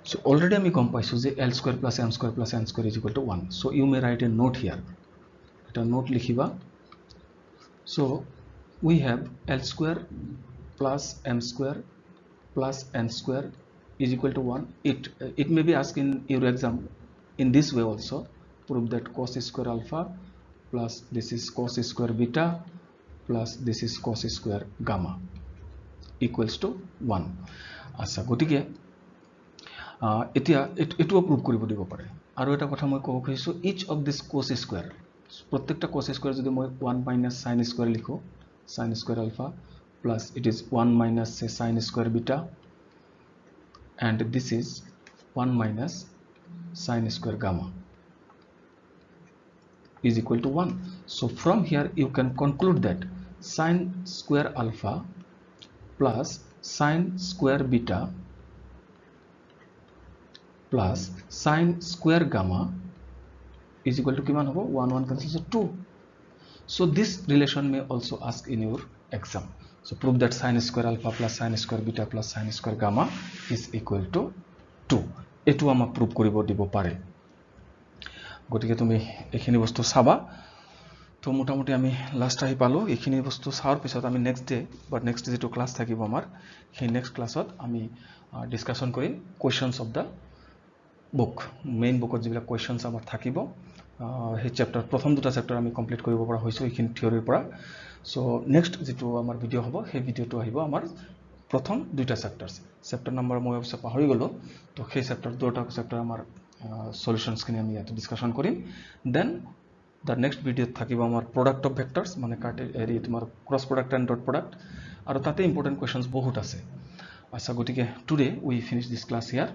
So already আমি গম পাইছো যে l square plus m square plus n square is equal to 1. So you may write a note here. এটা নোট লিখিবা. So we have l square plus m square plus n square is equal to 1. It may be asked in your exam in this way also. Prove that cos square alpha plus this is cos square beta plus this is cos square gamma equals to 1. আচ্ছা গটিকে এতিয়া এটো prove কৰিব দিব পাৰে. আৰু এটা কথা মই ক'ব খুজিছো each of this cos square প্ৰত্যেকটা cos square যদি মই 1 minus sin square লিখো sin square alpha plus it is 1 minus say sin square beta and this is 1 minus sin square gamma is equal to 1. So from here you can conclude that sin square alpha plus sin square beta plus sin square gamma is equal to kiman hobo 1 1 cancels 2. So this relation may also ask in your exam. So prove that sin square alpha plus sin square beta plus sin square gamma is equal to 2. এটো আমাক prove কৰিব দিব পাৰে. গটিকে তুমি এখিনি বস্তু চাবা. তো মোটামুটি আমি লাস্ট আহি পালো. এখিনি বস্তু চাওয়ার পিছত আমি নেক্সট ডে বা নেক্সট যেটো ক্লাস থাকিব আমাৰ সেই নেক্সট ক্লাসত আমি ডিসকাশন কৰিম questions of the book. Main বুকত যিবিলাক কোয়েশ্চনস আমাৰ থাকিব সেই চ্যাপ্টাৰ প্ৰথম দুটা চ্যাপ্টাৰ আমি কমপ্লিট কৰিব পৰা হৈছো এখিনি থিওৰিৰ পৰা. সো নেক্সট যেটো আমাৰ ভিডিও হ'ব সেই ভিডিওটো আহিব আমাৰ প্ৰথম দুটা চ্যাপ্টাৰস. চ্যাপ্টাৰ নাম্বাৰ মই অবশ্য পাহৰি গলো. তো সেই চ্যাপ্টাৰ দুটা চ্যাপ্টাৰ আমাৰ সলিউশনস খিনি আমি ইয়াতে ডিসকাশন কৰিম. দেন the next video থাকিব আমাৰ product of vectors মানে কাটে এৰি তোমাৰ cross product and dot product আৰু তাতে important questions বহুত আছে. আচ্ছা গটিকে today we finish this class here.